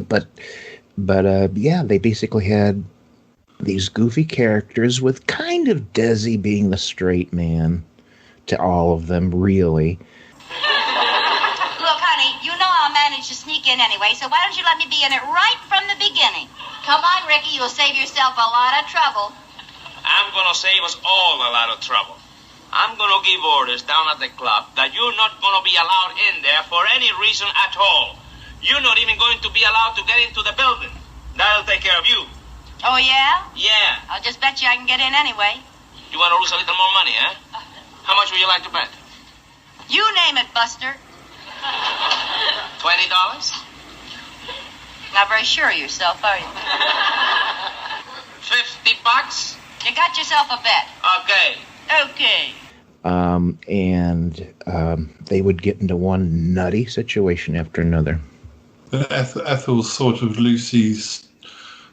but they basically had these goofy characters with kind of Desi being the straight man to all of them, really. Look, honey, you know I'll manage to sneak in anyway, so why don't you let me be in it right from the beginning? Come on, Ricky, you'll save yourself a lot of trouble. I'm gonna save us all a lot of trouble. I'm gonna give orders down at the club that you're not gonna be allowed in there for any reason at all. You're not even going to be allowed to get into the building. That'll take care of you. Oh, yeah? Yeah. I'll just bet you I can get in anyway. You want to lose a little more money, huh? How much would you like to bet? You name it, Buster. $20? Not very sure of yourself, are you? $50? You got yourself a bet. Okay. Okay. They would get into one nutty situation after another. Ethel's sort of Lucy's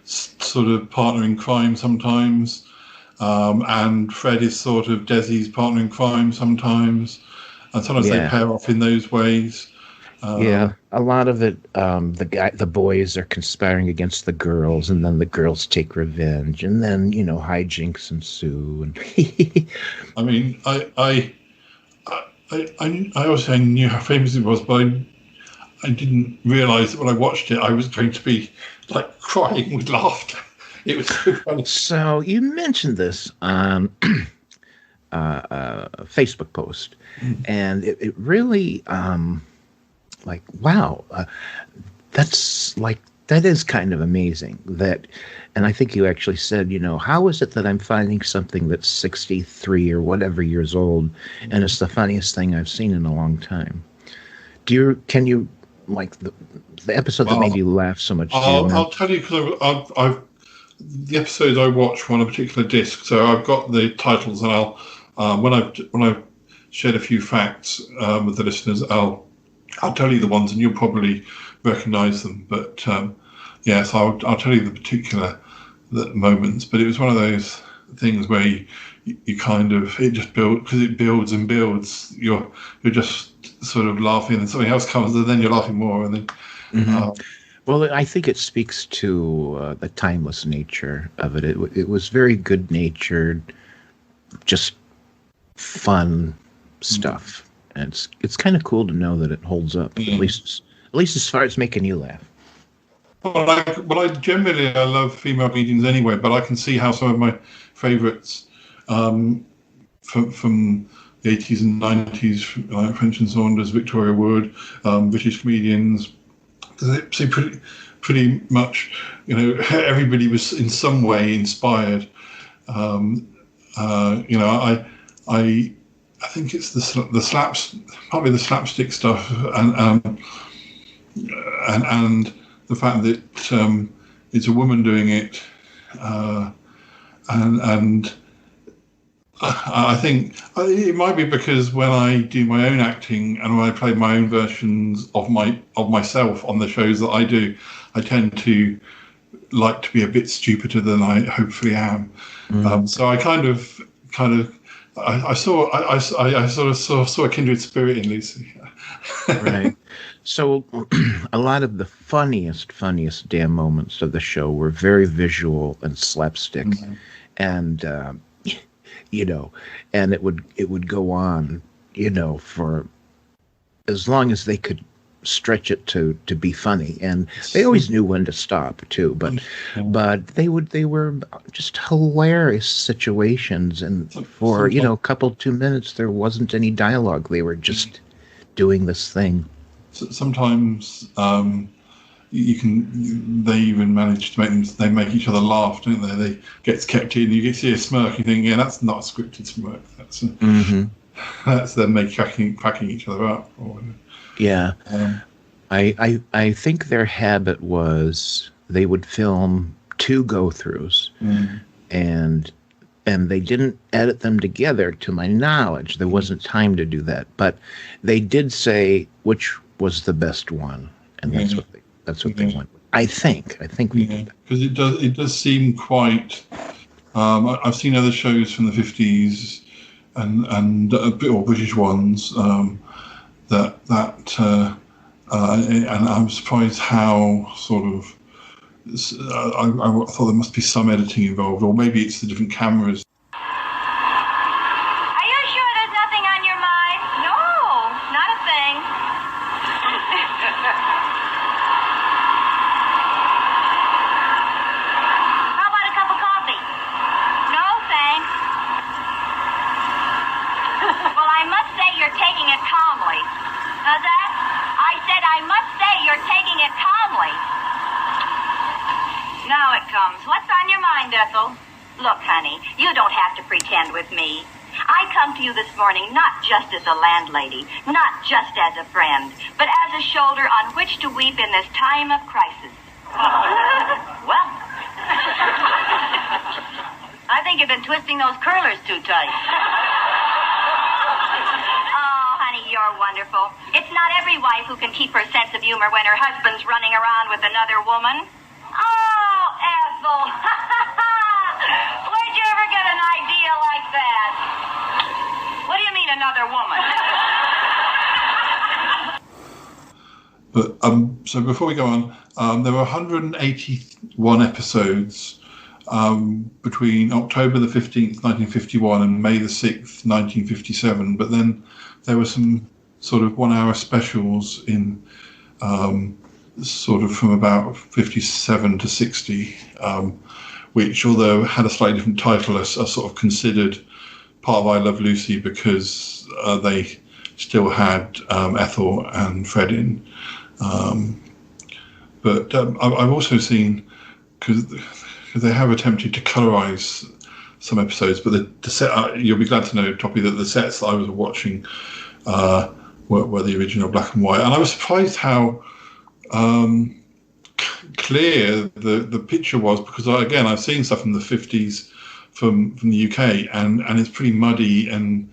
sort of partner in crime sometimes, and Fred is sort of Desi's partner in crime sometimes, and sometimes they pair off in those ways. A lot of it, the boys are conspiring against the girls, and then the girls take revenge, and then hijinks ensue. And I mean, I also knew how famous it was, but I didn't realise that when I watched it, I was going to be like crying with laughter. It was so funny. So you mentioned this on a Facebook post, and it really, wow, that is kind of amazing. And I think you actually said, how is it that I'm finding something that's 63 or whatever years old, and it's the funniest thing I've seen in a long time? Can you like the episode that made you laugh so much? I'll tell you, because the episodes I watch on a particular disc, so I've got the titles, and I'll when I've shared a few facts with the listeners, I'll tell you the ones, and you'll probably recognise them. But so I'll tell you the particular moments. But it was one of those things where you kind of, it just builds, because it builds and builds. You're just sort of laughing, and something else comes, and then you're laughing more, and then. Well, I think it speaks to the timeless nature of it. It was very good-natured, just fun stuff. And it's kind of cool to know that it holds up, at least as far as making you laugh. Well, I generally love female comedians anyway, but I can see how some of my favourites from the 80s and 90s, like French and Saunders, Victoria Wood, British comedians, they pretty much, everybody was in some way inspired. I think it's the slaps, probably the slapstick stuff, and the fact that it's a woman doing it, and I think it might be because when I do my own acting and when I play my own versions of myself on the shows that I do, I tend to like to be a bit stupider than I hopefully am. So I I sort of saw a kindred spirit in Lucy. Right. So a lot of the funniest damn moments of the show were very visual and slapstick, and and it would go on, for as long as they could stretch it to be funny, and they always knew when to stop too. But they were just hilarious situations, and for a couple 2 minutes there wasn't any dialogue. They were just doing this thing. Sometimes they even manage to make each other laugh, don't they? They get kept in. You see a smirk, you think, yeah, that's not a scripted smirk. That's them cracking each other up. Yeah. I think their habit was they would film 2 go-throughs, and they didn't edit them together, to my knowledge. There wasn't time to do that, but they did say which was the best one, and that's what they went with. I think we did that. Because it does seem quite. I've seen other shows from the 50s and or British ones and I'm surprised how sort of. I thought there must be some editing involved, or maybe it's the different cameras. Are you sure there's nothing on your mind? No, not a thing. How about a cup of coffee? No, thanks. you're taking it calmly. How's that? I said I must say you're taking it calmly. Now it comes. What's on your mind, Ethel? Look, honey, you don't have to pretend with me. I come to you this morning not just as a landlady, not just as a friend, but as a shoulder on which to weep in this time of crisis. Well, I think you've been twisting those curlers too tight. Oh, honey, you're wonderful. It's not every wife who can keep her sense of humor when her husband's running around with another woman. Oh, Ethel. Where'd you ever get an idea like that? What do you mean, another woman? But so before we go on, there were 181 episodes between October the 15th, 1951 and May the 6th, 1957. But then there were some sort of 1 hour specials in sort of from about 57 to 60, which, although had a slightly different title, are sort of considered part of I Love Lucy because they still had Ethel and Fred in. But I've also seen, because they have attempted to colorise some episodes, but the set, you'll be glad to know, Toppie, that the sets that I was watching were the original black and white. And I was surprised how clear the picture was, because again, I've seen stuff in the 50s from the UK, and it's pretty muddy and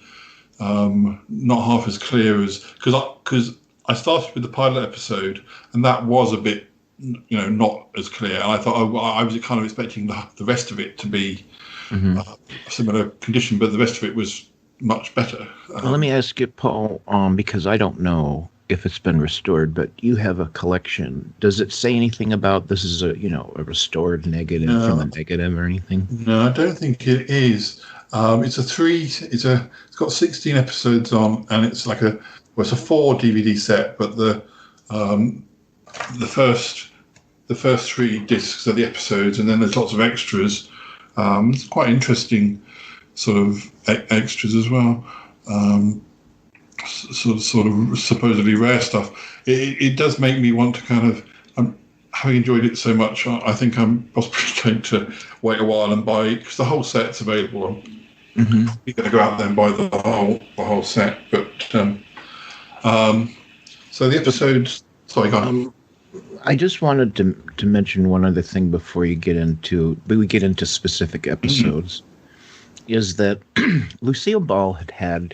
not half as clear as, because I started with the pilot episode and that was a bit, not as clear, and I thought I was kind of expecting the rest of it to be a similar condition, but the rest of it was much better. Well, let me ask you, Paul, because I don't know if it's been restored, but you have a collection. Does it say anything about this is a restored negative from a negative or anything? No, I don't think it is. It's got 16 episodes on, and it's like it's a 4 DVD set, but the first 3 discs are the episodes, and then there's lots of extras. It's quite interesting sort of extras as well. Sort of supposedly rare stuff. It does make me want to kind of, having enjoyed it so much, I think I'm possibly going to wait a while and buy, because the whole set's available. You're going to go out there and buy the whole set. But so the episodes. Sorry, go on. I just wanted to mention one other thing before we get into specific episodes. Is that Lucille Ball had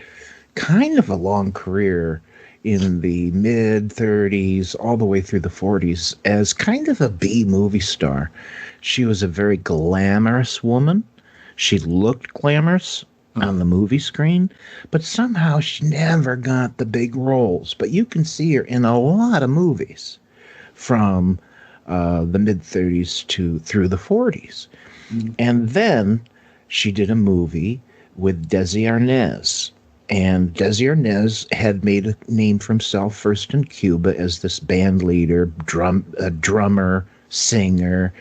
kind of a long career in the mid-30s all the way through the 40s as kind of a B movie star. She was a very glamorous woman. She looked glamorous on the movie screen, but somehow she never got the big roles. But you can see her in a lot of movies from the mid-30s through the 40s. And then she did a movie with Desi Arnaz. And Desi Arnaz had made a name for himself first in Cuba as this band leader, drummer, singer,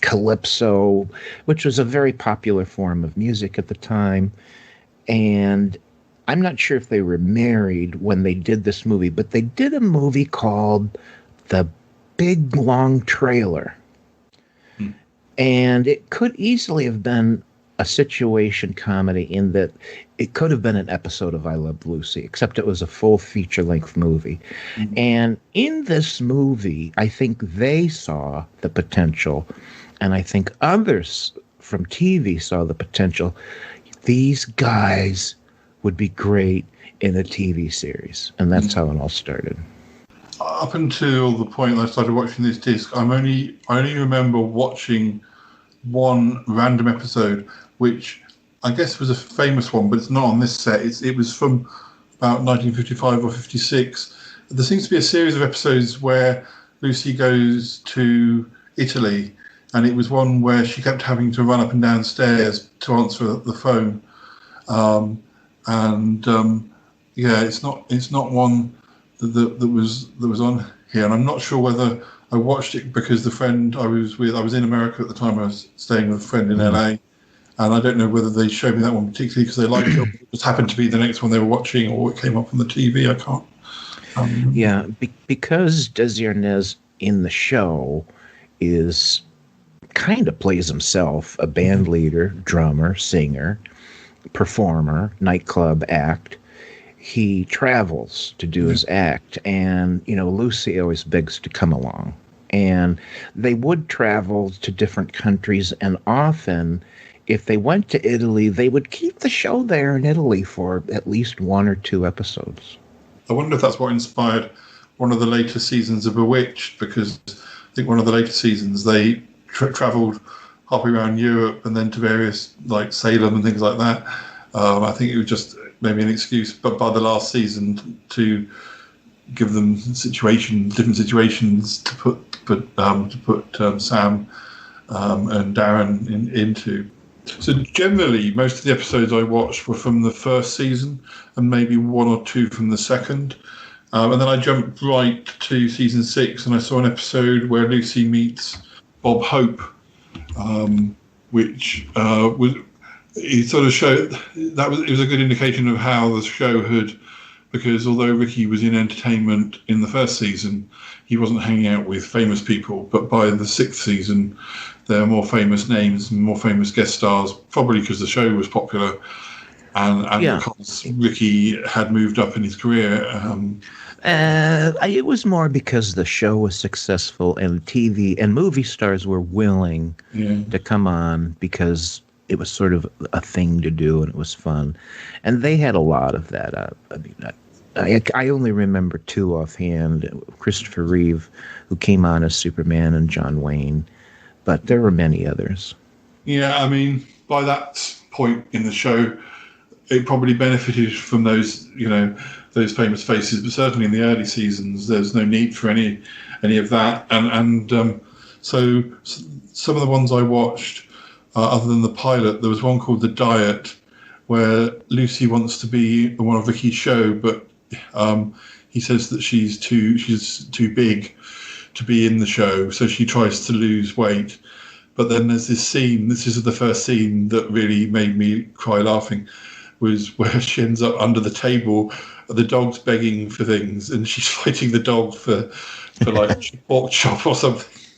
calypso, which was a very popular form of music at the time. And I'm not sure if they were married when they did this movie, but they did a movie called The Big Long Trailer. And it could easily have been a situation comedy in that it could have been an episode of I Love Lucy, except it was a full feature-length movie. And in this movie, I think they saw the potential, and I think others from TV saw the potential. These guys would be great in a TV series, and that's how it all started. Up until the point I started watching this disc, I only remember watching one random episode, which I guess was a famous one, but it's not on this set. It was from about 1955 or 56. There seems to be a series of episodes where Lucy goes to Italy, and it was one where she kept having to run up and down stairs to answer the phone. It's not one that was on here, and I'm not sure whether I watched it because the friend I was with, I was in America at the time. I was staying with a friend in LA, And I don't know whether they showed me that one particularly because they liked it, or it just happened to be the next one they were watching, or it came up on the TV. I can't. Yeah, because Desjardins in the show is kind of plays himself, a band leader, drummer, singer, performer, nightclub act. He travels to do his act, and Lucy always begs to come along. And they would travel to different countries, and often, if they went to Italy, they would keep the show there in Italy for at least 1 or 2 episodes. I wonder if that's what inspired one of the later seasons of Bewitched, because I think one of the later seasons they travelled halfway around Europe and then to various, like Salem and things like that. I think it was just maybe an excuse, but by the last season to give them different situations to put Sam and Darren into. So generally, most of the episodes I watched were from the first season, and maybe 1 or 2 from the second. And then I jumped right to season 6, and I saw an episode where Lucy meets Bob Hope, which was. It sort of showed it was a good indication of how the show had, because although Ricky was in entertainment in the first season, he wasn't hanging out with famous people. But by the 6th season, there are more famous names and more famous guest stars, probably because the show was popular and because Ricky had moved up in his career. It was more because the show was successful and TV and movie stars were willing to come on because it was sort of a thing to do and it was fun. And they had a lot of that. I only remember 2 offhand, Christopher Reeve, who came on as Superman, and John Wayne. But there were many others. Yeah, I mean, by that point in the show, it probably benefited from those famous faces. But certainly in the early seasons, there's no need for any of that. So some of the ones I watched, other than the pilot, there was one called The Diet, where Lucy wants to be on one of Ricky's show, but he says that she's too big to be in the show, so she tries to lose weight. But then there's this scene, this is the first scene that really made me cry laughing, was where she ends up under the table, the dog's begging for things, and she's fighting the dog for like pork chop or something.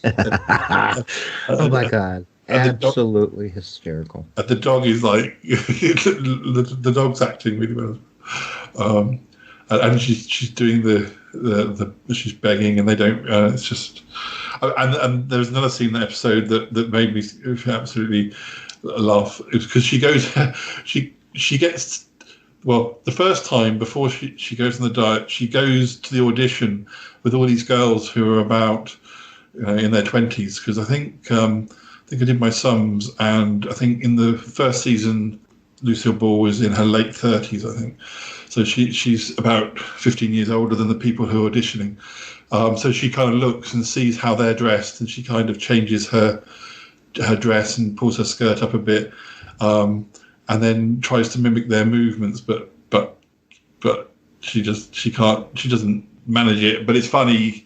Oh my God. Absolutely hysterical. And the dog is like, the dog's acting really well. And she's doing she's begging, and they don't. It's just, and there's another scene in the episode that made me absolutely laugh. It's because she goes, she gets, well, the first time before she goes on the diet, she goes to the audition with all these girls who are about in their 20s, because I think I did my sums, and I think in the first season Lucille Ball was in her late 30s, I think. So she's about 15 years older than the people who are auditioning. So she kind of looks and sees how they're dressed, and she kind of changes her dress and pulls her skirt up a bit, and then tries to mimic their movements, but she doesn't manage it. But it's funny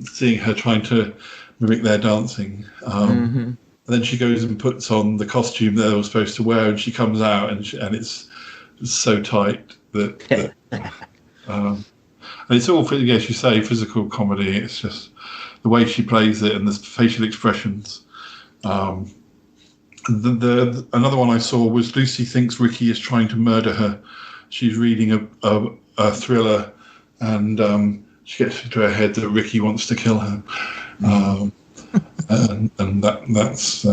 seeing her trying to mimic their dancing. And then she goes and puts on the costume they were supposed to wear, and she comes out, and it's so tight that and it's all, as you say, physical comedy. It's just the way she plays it and the facial expressions. Another one I saw was Lucy thinks Ricky is trying to murder her. She's reading a thriller, and she gets into her head that Ricky wants to kill her. And that's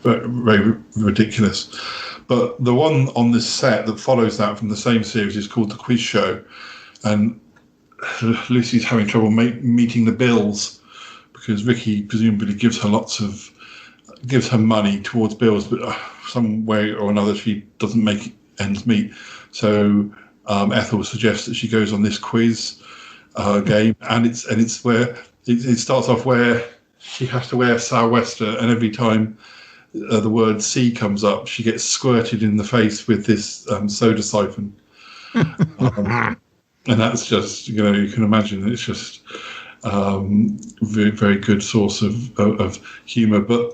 very ridiculous. But the one on this set that follows that from the same series is called The Quiz Show, and Lucy's having trouble meeting the bills because Ricky presumably gives her money towards bills, but some way or another she doesn't make ends meet. So Ethel suggests that she goes on this quiz game, and it's where it starts off where she has to wear a sou'wester, and every time the word C comes up, she gets squirted in the face with this soda siphon. And that's just, you can imagine, it's just very, very good source of humour. But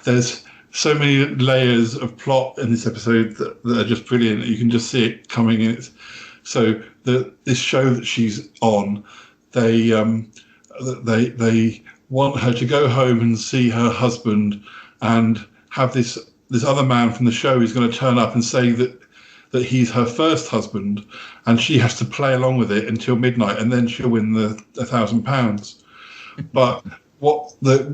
there's so many layers of plot in this episode that are just brilliant. You can just see it coming in. So this show that she's on, they want her to go home and see her husband, and have this other man from the show who's going to turn up and say that he's her first husband, and she has to play along with it until midnight, and then she'll win the £1,000. But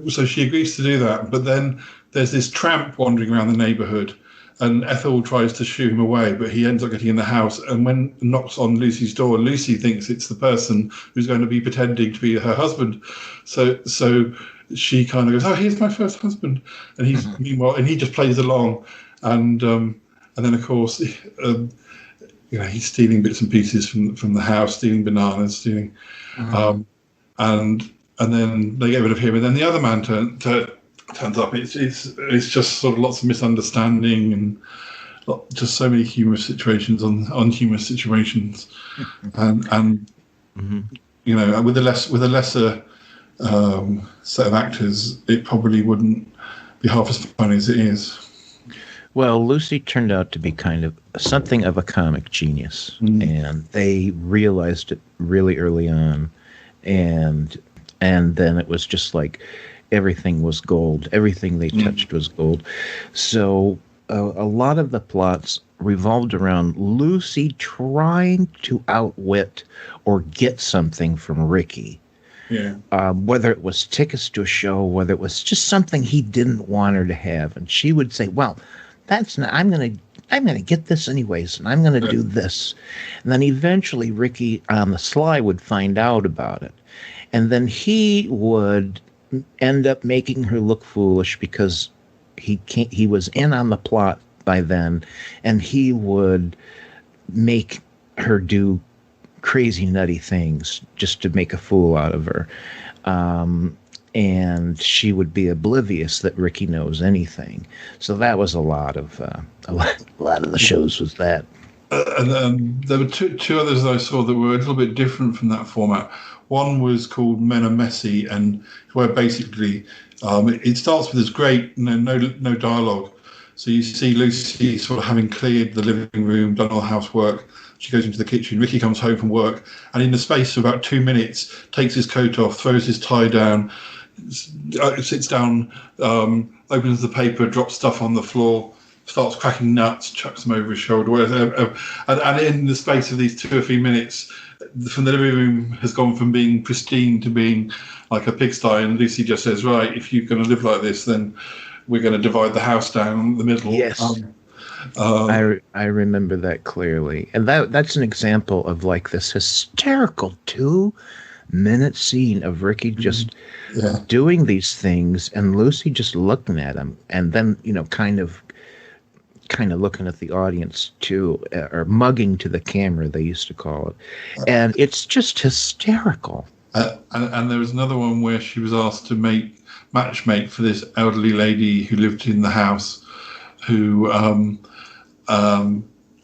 so she agrees to do that, but then there's this tramp wandering around the neighbourhood, and Ethel tries to shoo him away, but he ends up getting in the house, and when he knocks on Lucy's door, Lucy thinks it's the person who's going to be pretending to be her husband. So she kind of goes, "Oh, here's my first husband," and he's meanwhile, and he just plays along, and then of course, he's stealing bits and pieces from the house, stealing bananas, stealing, and then they get rid of him, and then the other man turns up. It's just sort of lots of misunderstanding and just so many humorous situations on humorous situations, and with a lesser set of actors, it probably wouldn't be half as funny as it is. Well, Lucy turned out to be kind of something of a comic genius, and they realized it really early on, and then it was just like everything was gold. Everything they touched was gold. So a lot of the plots revolved around Lucy trying to outwit or get something from Ricky. Yeah. Whether it was tickets to a show, whether it was just something he didn't want her to have, and she would say, "Well, that's not. I'm gonna get this anyways, and I'm gonna do this." And then eventually, Ricky on the sly would find out about it, and then he would end up making her look foolish because he was in on the plot by then, and he would make her do crazy nutty things just to make a fool out of her, and she would be oblivious that Ricky knows anything. So that was a lot of the shows was that. And there were two others that I saw that were a little bit different from that format. One was called Men Are Messy, and where basically it starts with this great no dialogue. So you see Lucy sort of having cleared the living room, done all the housework. She goes into the kitchen. Ricky comes home from work, and in the space of about 2 minutes, takes his coat off, throws his tie down, sits down, opens the paper, drops stuff on the floor, starts cracking nuts, chucks them over his shoulder, whatever. And in the space of these 2 or 3 minutes, from the living room has gone from being pristine to being like a pigsty, and Lucy just says, "Right, if you're going to live like this, then we're going to divide the house down the middle." Yes. I remember that clearly. And that's an example of like this hysterical 2-minute scene of Ricky just doing these things and Lucy just looking at him, and then, kind of looking at the audience too, or mugging to the camera, they used to call it. And it's just hysterical. And there was another one where she was asked to matchmake for this elderly lady who lived in the house, who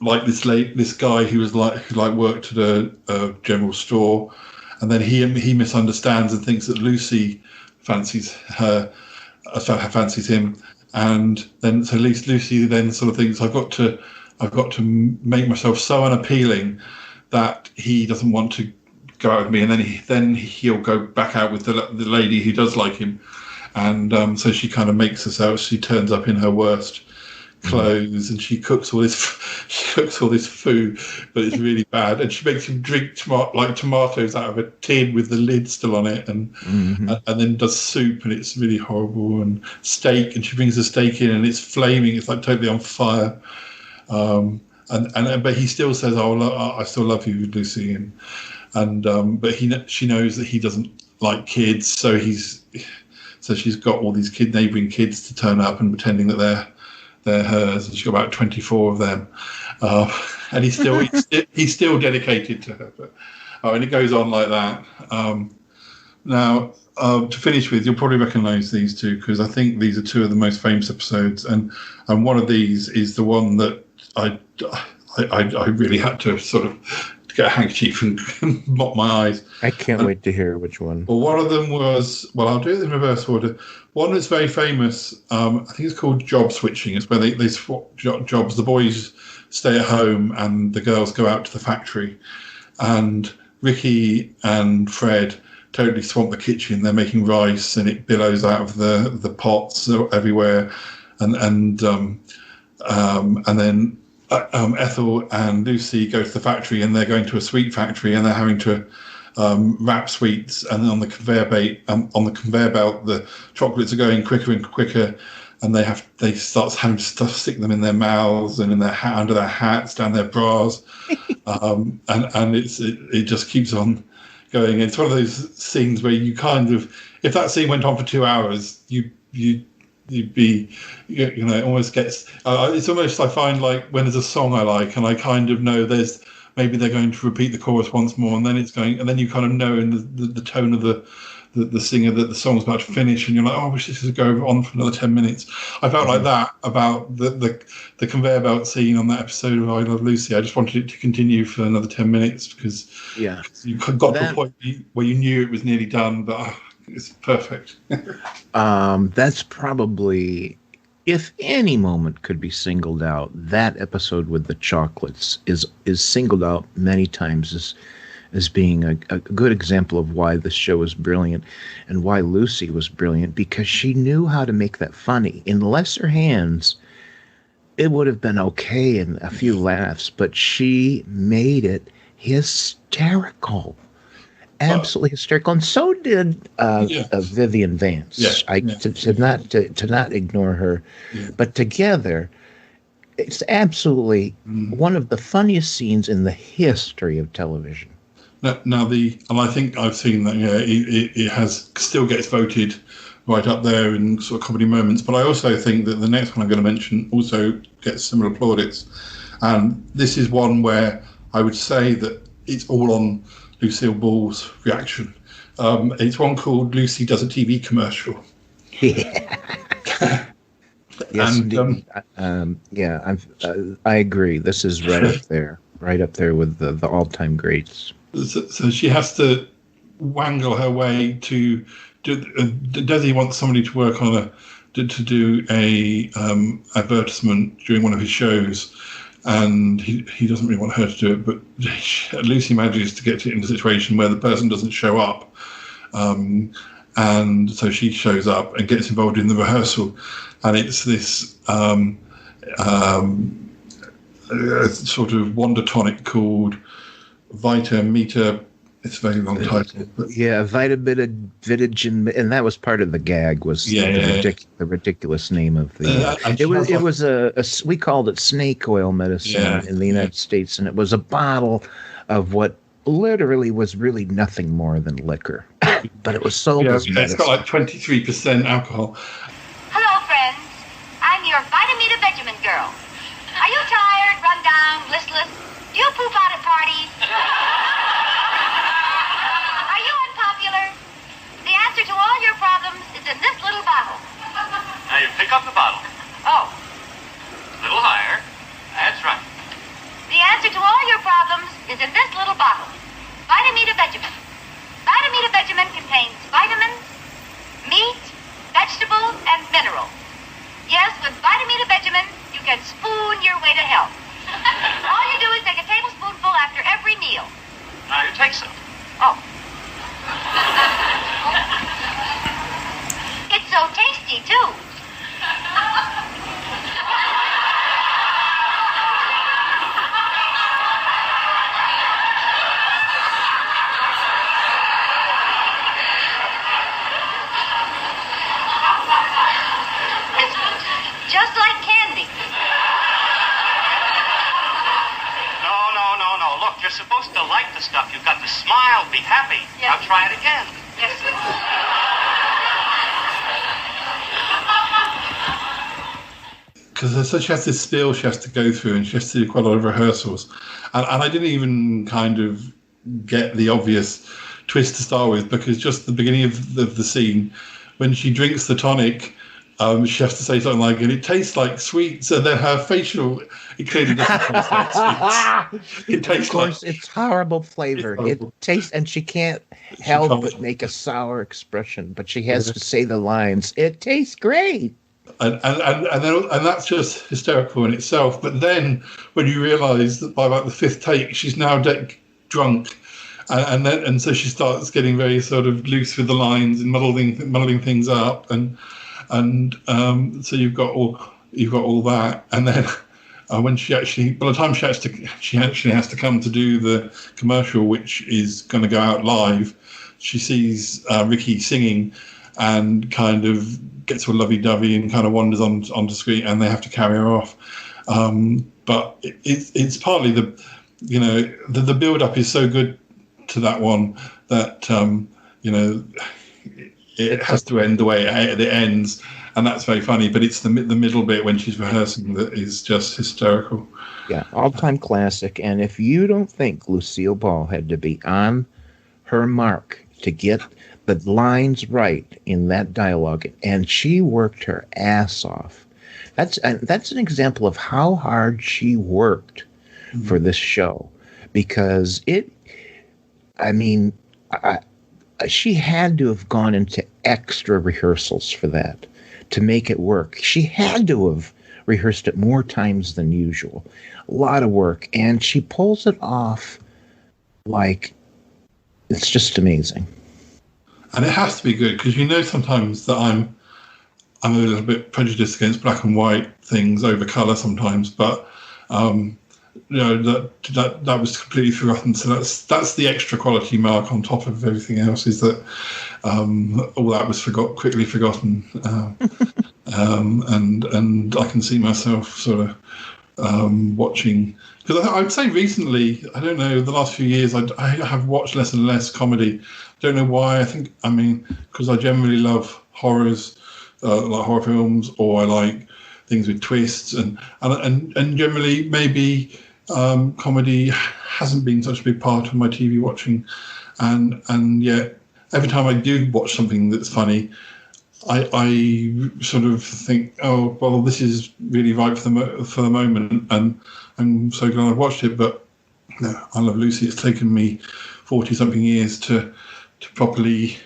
like this guy who worked at a general store, and then he misunderstands and thinks that Lucy fancies him, and then so Lucy then sort of thinks, I've got to make myself so unappealing that he doesn't want to go out with me, and then he'll go back out with the lady who does like him, and so she kind of makes herself. She turns up in her worst clothes, and she cooks all this food, but it's really bad, and she makes him drink tomatoes out of a tin with the lid still on it, and then does soup, and it's really horrible, and steak, and she brings the steak in, and it's flaming, it's like totally on fire, but he still says, "Oh, I still love you, Lucy," but she knows that he doesn't like kids, so she's got all these neighbouring kids to turn up and pretending that they're hers, and she's got about 24 of them, and he's still dedicated to her. But and it goes on like that. Now, to finish with, you'll probably recognise these two because I think these are two of the most famous episodes, and one of these is the one that I really had to sort of get a handkerchief and mop my eyes. I can't wait to hear which one. Well, one of them was, well, I'll do it in reverse order. One that's very famous, I think it's called job switching. It's where they swap jobs. The boys stay at home and the girls go out to the factory. And Ricky and Fred totally swamp the kitchen. They're making rice and it billows out of the pots everywhere. And then Ethel and Lucy go to the factory and they're going to a sweet factory and they're having to wrap sweets, and on the conveyor belt the chocolates are going quicker and quicker, and they start having to stick them in their mouths and in their under their hats, down their bras, and it just keeps on going. It's one of those scenes where you kind of, if that scene went on for 2 hours, you'd be, it almost gets, it's almost, I find, like when there's a song I like and I kind of know maybe they're going to repeat the chorus once more, and then it's going, and then you kind of know in the tone of the singer that the song's about to finish, and you're like, oh, I wish this would go on for another 10 minutes. I felt like that about the conveyor belt scene on that episode of I Love Lucy. I just wanted it to continue for another 10 minutes because you got to a point where you knew it was nearly done, but it's perfect. That's probably, if any moment could be singled out, that episode with the chocolates is singled out many times as being a good example of why this show was brilliant and why Lucy was brilliant, because she knew how to make that funny. In lesser hands, it would have been okay and a few laughs, but she made it hysterical. Absolutely hysterical, and so did Vivian Vance. To not ignore her, but together, it's absolutely one of the funniest scenes in the history of television. And I think I've seen that. It still gets voted right up there in sort of comedy moments. But I also think that the next one I'm going to mention also gets similar plaudits, and this is one where I would say that it's all on Lucille Ball's reaction. It's one called Lucy Does a TV Commercial. Yeah. Yes, indeed. I agree. This is right up there with the all-time greats. So she has to wangle her way to. Desi wants somebody to work on to do a advertisement during one of his shows. And he doesn't really want her to do it, but Lucy manages to get it in a situation where the person doesn't show up. And so she shows up and gets involved in the rehearsal. And it's this sort of wonder tonic called Vita Meta. It's a very long title. But Vitamin, and that was part of the gag, was the ridiculous name of the. It was we called it snake oil medicine in the United States, and it was a bottle of what literally was really nothing more than liquor, but it was sold as medicine. It's got like 23% alcohol. Hello, friends. I'm your Vitamita Benjamin girl. Are you tired, run down, listless? Do you poop out at parties? The answer to all your problems is in this little bottle. Now you pick up the bottle. Oh. A little higher. That's right. The answer to all your problems is in this little bottle. Vitamita Benjamin. Vitamita Benjamin contains vitamins, meat, vegetables, and minerals. Yes, with Vitamita Benjamin, you can spoon your way to health. All you do is take a tablespoonful after every meal. Now you take some. Oh. It's so tasty, too. It's just like candy. No. Look, you're supposed to like the stuff. You've got to smile, be happy. Yes. Now try it again. Yes. Because she has this spiel she has to go through, and she has to do quite a lot of rehearsals. And I didn't even kind of get the obvious twist to start with, because just the beginning of the scene, when she drinks the tonic, she has to say something like, and it tastes like sweets, and then her facial, it clearly doesn't taste like sweets. It tastes of course, it's horrible flavor. It tastes, and she can't help but make a sour expression, but she has to say the lines, it tastes great. And that's just hysterical in itself. But then when you realise that by about the fifth take, she's now drunk, and so she starts getting very sort of loose with the lines and muddling things up, and so you've got all that, and then when she actually, by the time she actually has to come to do the commercial, which is going to go out live, she sees Ricky singing and kind of gets to a lovey-dovey and kind of wanders onto screen, and they have to carry her off. But it's partly the build-up is so good to that one that it has to end the way it ends, and that's very funny. But it's the middle bit when she's rehearsing that is just hysterical. Yeah, all-time classic. And if you don't think Lucille Ball had to be on her mark to get the lines right in that dialogue, and she worked her ass off. That's an example of how hard she worked for this show, because she had to have gone into extra rehearsals for that to make it work. She had to have rehearsed it more times than usual. A lot of work, and she pulls it off like it's just amazing. And it has to be good, because sometimes that I'm a little bit prejudiced against black and white things over colour sometimes, but that was completely forgotten. So that's the extra quality mark on top of everything else, is that all that was quickly forgotten, and I can see myself sort of watching. Because I'd say recently, I don't know, the last few years, I have watched less and less comedy. Don't know why. Because I generally love horrors, like horror films, or I like things with twists, and generally maybe comedy hasn't been such a big part of my TV watching, and yet every time I do watch something that's funny, I sort of think, oh well, this is really right for the moment, and I'm so glad I've watched it. But no, I Love Lucy. It's taken me 40-something years to properly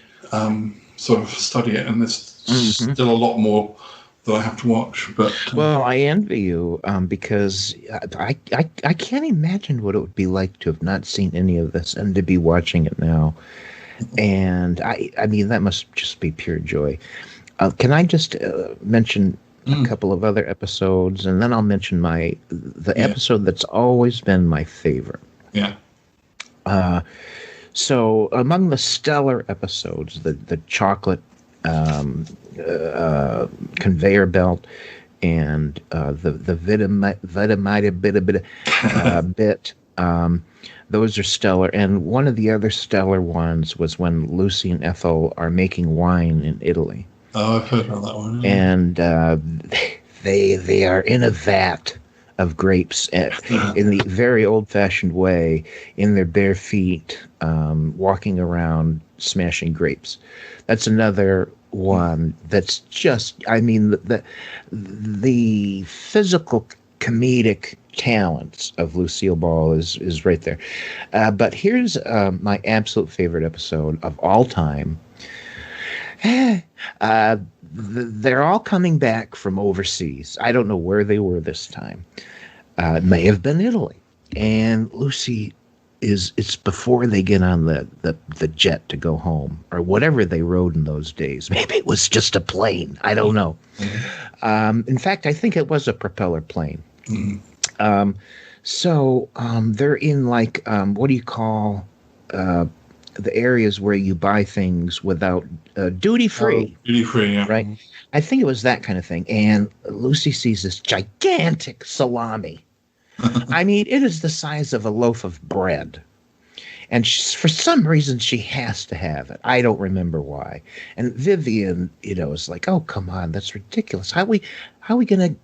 sort of study it, and there's still a lot more that I have to watch. But well, I envy you because I can't imagine what it would be like to have not seen any of this and to be watching it now. And I mean, that must just be pure joy. Can I just mention a couple of other episodes, and then I'll mention the episode that's always been my favorite. Yeah. So among the stellar episodes, the chocolate conveyor belt and the Vegemite bit, those are stellar. And one of the other stellar ones was when Lucy and Ethel are making wine in Italy. Oh, I've heard about that one. Yeah. And they are in a vat of grapes in the very old-fashioned way, in their bare feet, walking around smashing grapes. That's another one that's just, I mean, the physical comedic talents of Lucille Ball is right there. But here's my absolute favorite episode of all time. They're all coming back from overseas. I don't know where they were this time. It may have been Italy. And Lucy it's before they get on the jet to go home, or whatever they rode in those days. Maybe it was just a plane. I don't know. Mm-hmm. In fact, I think it was a propeller plane. Mm-hmm. So they're in like, what do you call the areas where you buy things without duty free? Duty free, yeah. Right? I think it was that kind of thing. And Lucy sees this gigantic salami. I mean, it is the size of a loaf of bread. And for some reason, she has to have it. I don't remember why. And Vivian, is like, oh, come on, that's ridiculous. How are we going to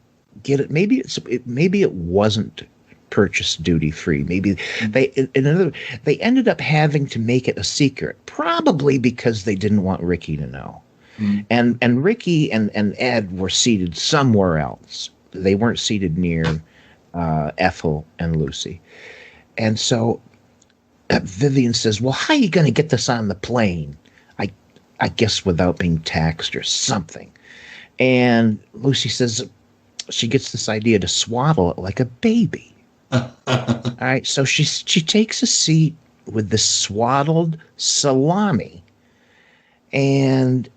get it? Maybe it wasn't purchased duty free. Maybe they ended up having to make it a secret, probably because they didn't want Ricky to know. And Ricky and Ed were seated somewhere else. They weren't seated near Ethel and Lucy. And so Vivian says, well, how are you going to get this on the plane? I guess without being taxed or something. And Lucy says she gets this idea to swaddle it like a baby. All right, so she takes a seat with the swaddled salami. And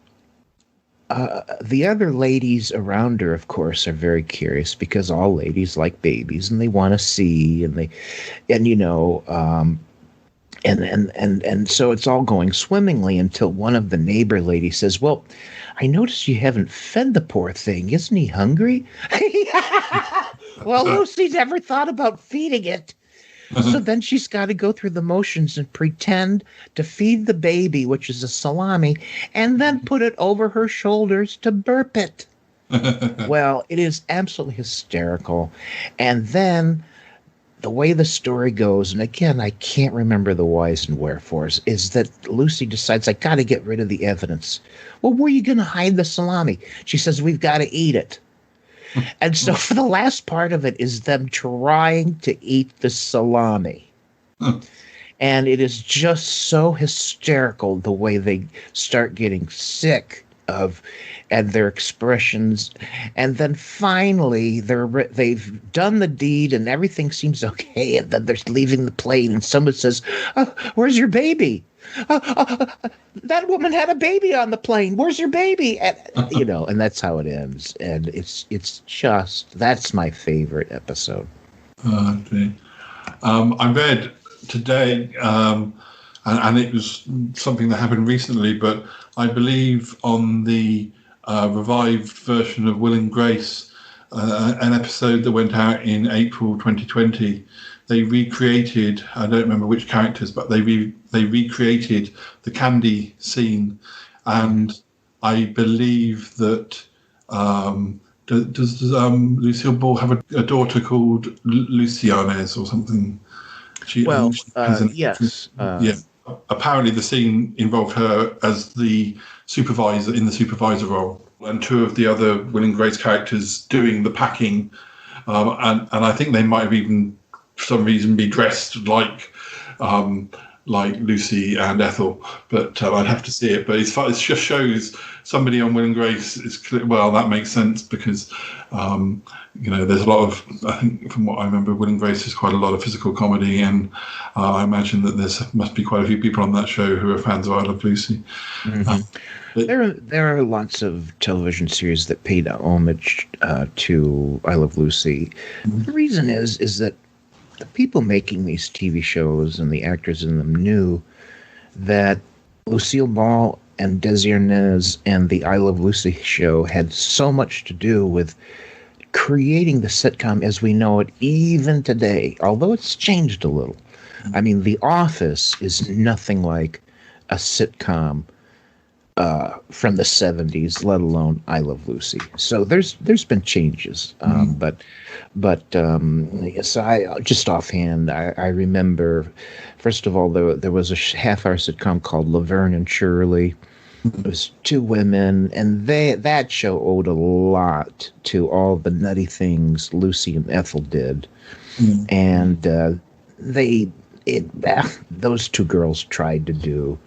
the other ladies around her, of course, are very curious because all ladies like babies and they want to see and so it's all going swimmingly until one of the neighbor ladies says, well, I noticed you haven't fed the poor thing. Isn't he hungry? Well, Lucy's never thought about feeding it. So then she's got to go through the motions and pretend to feed the baby, which is a salami, and then put it over her shoulders to burp it. Well, it is absolutely hysterical. And then the way the story goes, and again, I can't remember the whys and wherefores, is that Lucy decides, I got to get rid of the evidence. Well, where are you going to hide the salami? She says, we've got to eat it. And so for the last part of it is them trying to eat the salami. And it is just so hysterical the way they start getting sick of and their expressions. And then finally they've done the deed and everything seems okay. And then they're leaving the plane and someone says, where's your baby? That woman had a baby on the plane. Where's your baby? And, and that's how it ends. And it's just, that's my favorite episode. Okay. I read today, and it was something that happened recently, but I believe on the revived version of Will and Grace, an episode that went out in April 2020, they recreated, I don't remember which characters, but they recreated the candy scene. And I believe that, does Lucille Ball have a daughter called Lucianes or something? Yes. Yeah. Apparently the scene involved her as the supervisor in the supervisor role, and two of the other Will and Grace characters doing the packing. And I think they might have even, for some reason, be dressed like Lucy and Ethel, but I'd have to see it. But it just shows somebody on Will and Grace is clear. Well, that makes sense because there's a lot of, I think from what I remember, Will and Grace is quite a lot of physical comedy, and I imagine that must be quite a few people on that show who are fans of I Love Lucy. Mm-hmm. There are lots of television series that paid homage to I Love Lucy. Mm-hmm. The reason is that the people making these TV shows and the actors in them knew that Lucille Ball and Desi Arnaz and the I Love Lucy show had so much to do with creating the sitcom as we know it even today, although it's changed a little. I mean, The Office is nothing like a sitcom from the 70s, let alone I Love Lucy. So there's been changes, but yes, I just offhand I remember, first of all, there was a half-hour sitcom called Laverne and Shirley. It was two women, and that show owed a lot to all the nutty things Lucy and Ethel did, and those two girls tried to do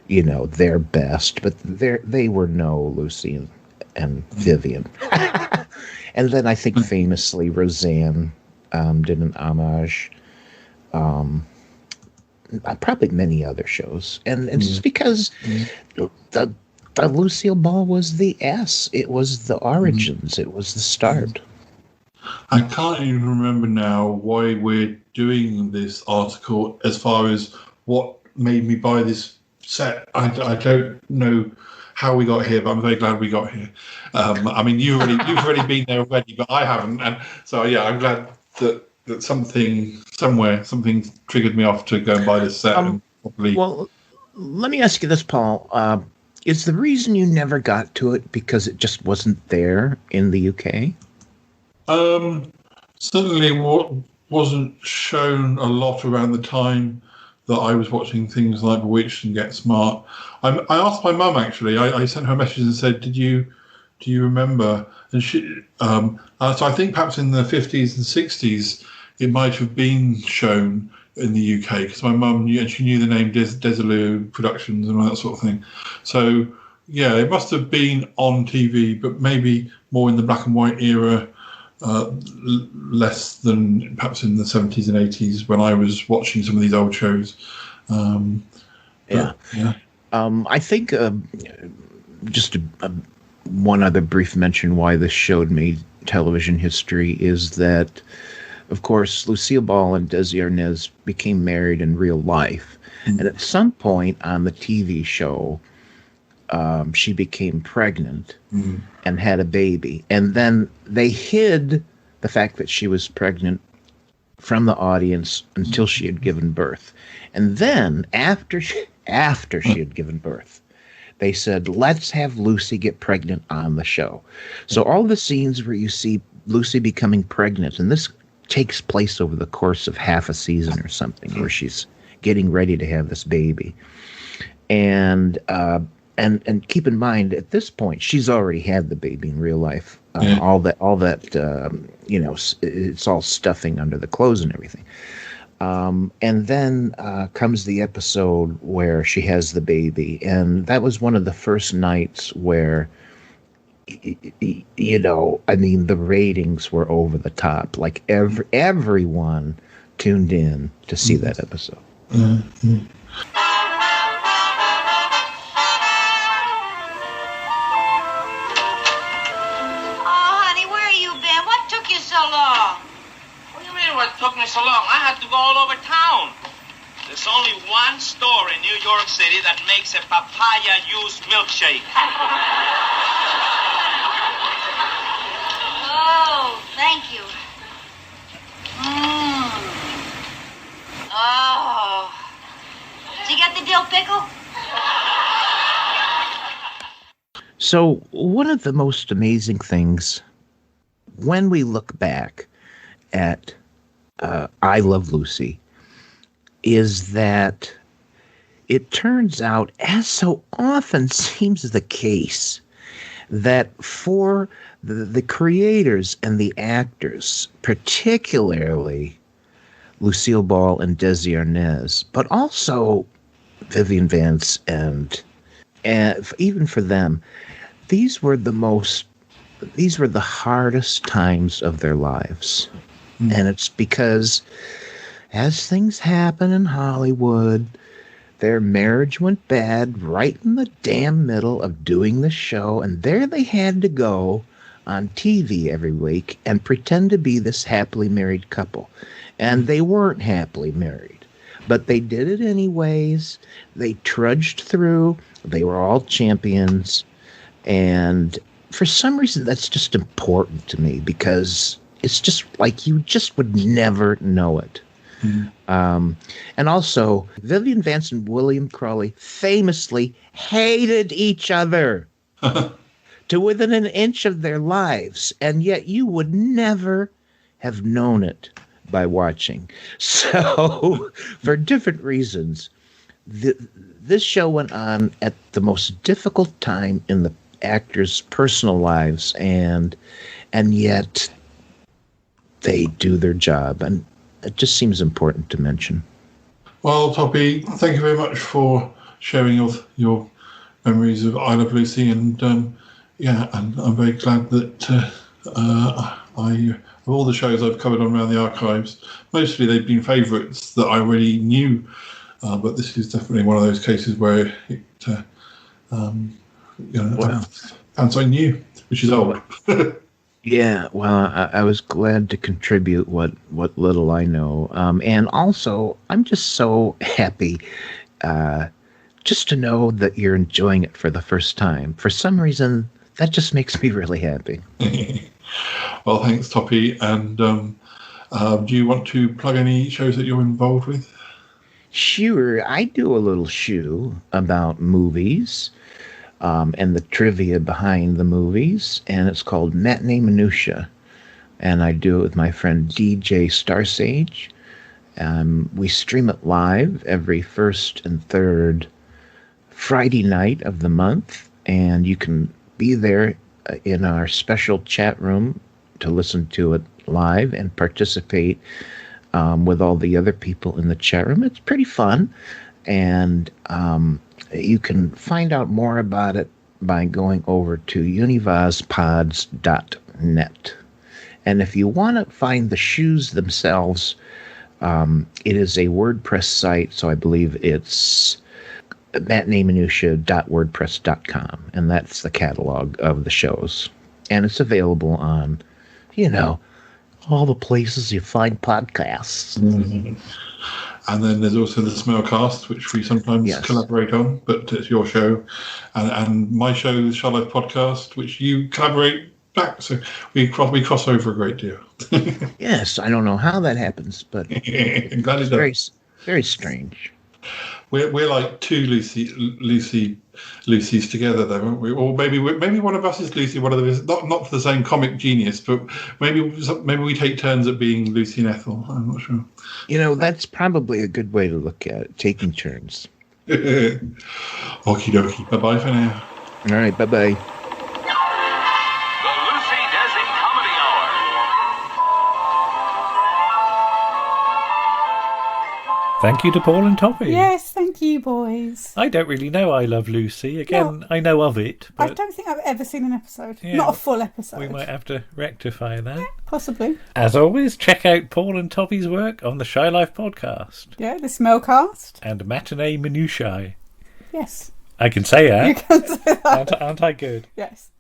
their best, but they were no Lucy and Vivian. And then I think famously Roseanne did an homage. Probably many other shows. And it's just because the Lucille Ball was the S. It was the origins. It was the start. I can't even remember now why we're doing this article as far as what made me buy this set. I don't know how we got here, but I'm very glad we got here. I mean, you've already been there already, but I haven't, and so yeah, I'm glad that something triggered me off to go and buy this set. Well, let me ask you this, Paul. Is the reason you never got to it because it just wasn't there in the UK? Certainly wasn't shown a lot around the time that I was watching things like Bewitched and Get Smart. I asked my mum, actually. I sent her a message and said, do you remember? And she, so I think perhaps in the 50s and 60s, it might have been shown in the UK, because my mum knew, and she knew the name Desilu Productions and all that sort of thing. So, yeah, it must have been on TV, but maybe more in the black and white era, less than perhaps in the 70s and 80s when I was watching some of these old shows. Yeah. I think just one other brief mention why this showed me television history is that, of course, Lucille Ball and Desi Arnaz became married in real life. Mm-hmm. And at some point on the TV show, she became pregnant and had a baby. And then they hid the fact that she was pregnant from the audience until she had given birth. And then after she had given birth, they said, let's have Lucy get pregnant on the show. So all the scenes where you see Lucy becoming pregnant, and this takes place over the course of half a season or something, where she's getting ready to have this baby. And keep in mind, at this point, she's already had the baby in real life. All that, it's all stuffing under the clothes and everything. And then comes the episode where she has the baby, and that was one of the first nights where, the ratings were over the top. Like everyone tuned in to see that episode. Oh, honey, where you been? What took you so long? What do you mean, what took me so long? I had to go all over town. There's only one store in New York City that makes a papaya-juice milkshake. Oh, thank you. Oh. Did you get the dill pickle? So one of the most amazing things when we look back at I Love Lucy is that it turns out, as so often seems the case, that for the creators and the actors, particularly Lucille Ball and Desi Arnaz, but also Vivian Vance and even for them, these were the hardest times of their lives. And it's because as things happen in Hollywood, their marriage went bad right in the damn middle of doing the show, and there they had to go on TV every week and pretend to be this happily married couple. And they weren't happily married, but they did it anyways. They trudged through. They were all champions. And for some reason, that's just important to me, because it's just like you just would never know it. And also, Vivian Vance and William Crawley famously hated each other to within an inch of their lives, and yet you would never have known it by watching. So, for different reasons, this show went on at the most difficult time in the actors' personal lives, and yet they do their job, and it just seems important to mention. Well, Toppie, thank you very much for sharing your memories of I Love Lucy, and and I'm very glad that of all the shows I've covered on Around the Archives, mostly they've been favourites that I already knew, but this is definitely one of those cases where it found something new, which is old. Yeah, well, I was glad to contribute what little I know. And also, I'm just so happy just to know that you're enjoying it for the first time. For some reason, that just makes me really happy. Well, thanks, Toppie. And do you want to plug any shows that you're involved with? Sure, I do a little shoe about movies. And the trivia behind the movies, and it's called Matinee Minutiae, and I do it with my friend DJ Starsage, We stream it live every first and third Friday night of the month, and you can be there in our special chat room to listen to it live and participate with all the other people in the chat room. It's pretty fun, and you can find out more about it by going over to univazpods.net. And if you want to find the shoes themselves, it is a WordPress site, so I believe it's matineeminutia.wordpress.com, and that's the catalog of the shows. And it's available on, all the places you find podcasts. Mm-hmm. And then there's also the Smellcast, which we sometimes collaborate on, but it's your show. And my show, the Shy Life Podcast, which you collaborate back. So we cross over a great deal. Yes, I don't know how that happens, but I'm glad it's very, very strange. We're like two Lucys together, though, aren't we? Or maybe one of us is Lucy, one of them is not for the same comic genius, but maybe we take turns at being Lucy and Ethel. I'm not sure. That's probably a good way to look at it, taking turns. Okie dokie. Bye bye for now. All right. Bye bye. Thank you to Paul and Toppie. Yes, thank you, boys. I don't really know I Love Lucy. Again, No. I know of it. But I don't think I've ever seen an episode. Yeah, Not a full episode. we might have to rectify that. Possibly. As always, check out Paul and Toppie's work on the Shy Life podcast Yeah, the Smellcast. and Matinee Minutiae. Yes. I can say that. You can say that. Aren't I good? Yes.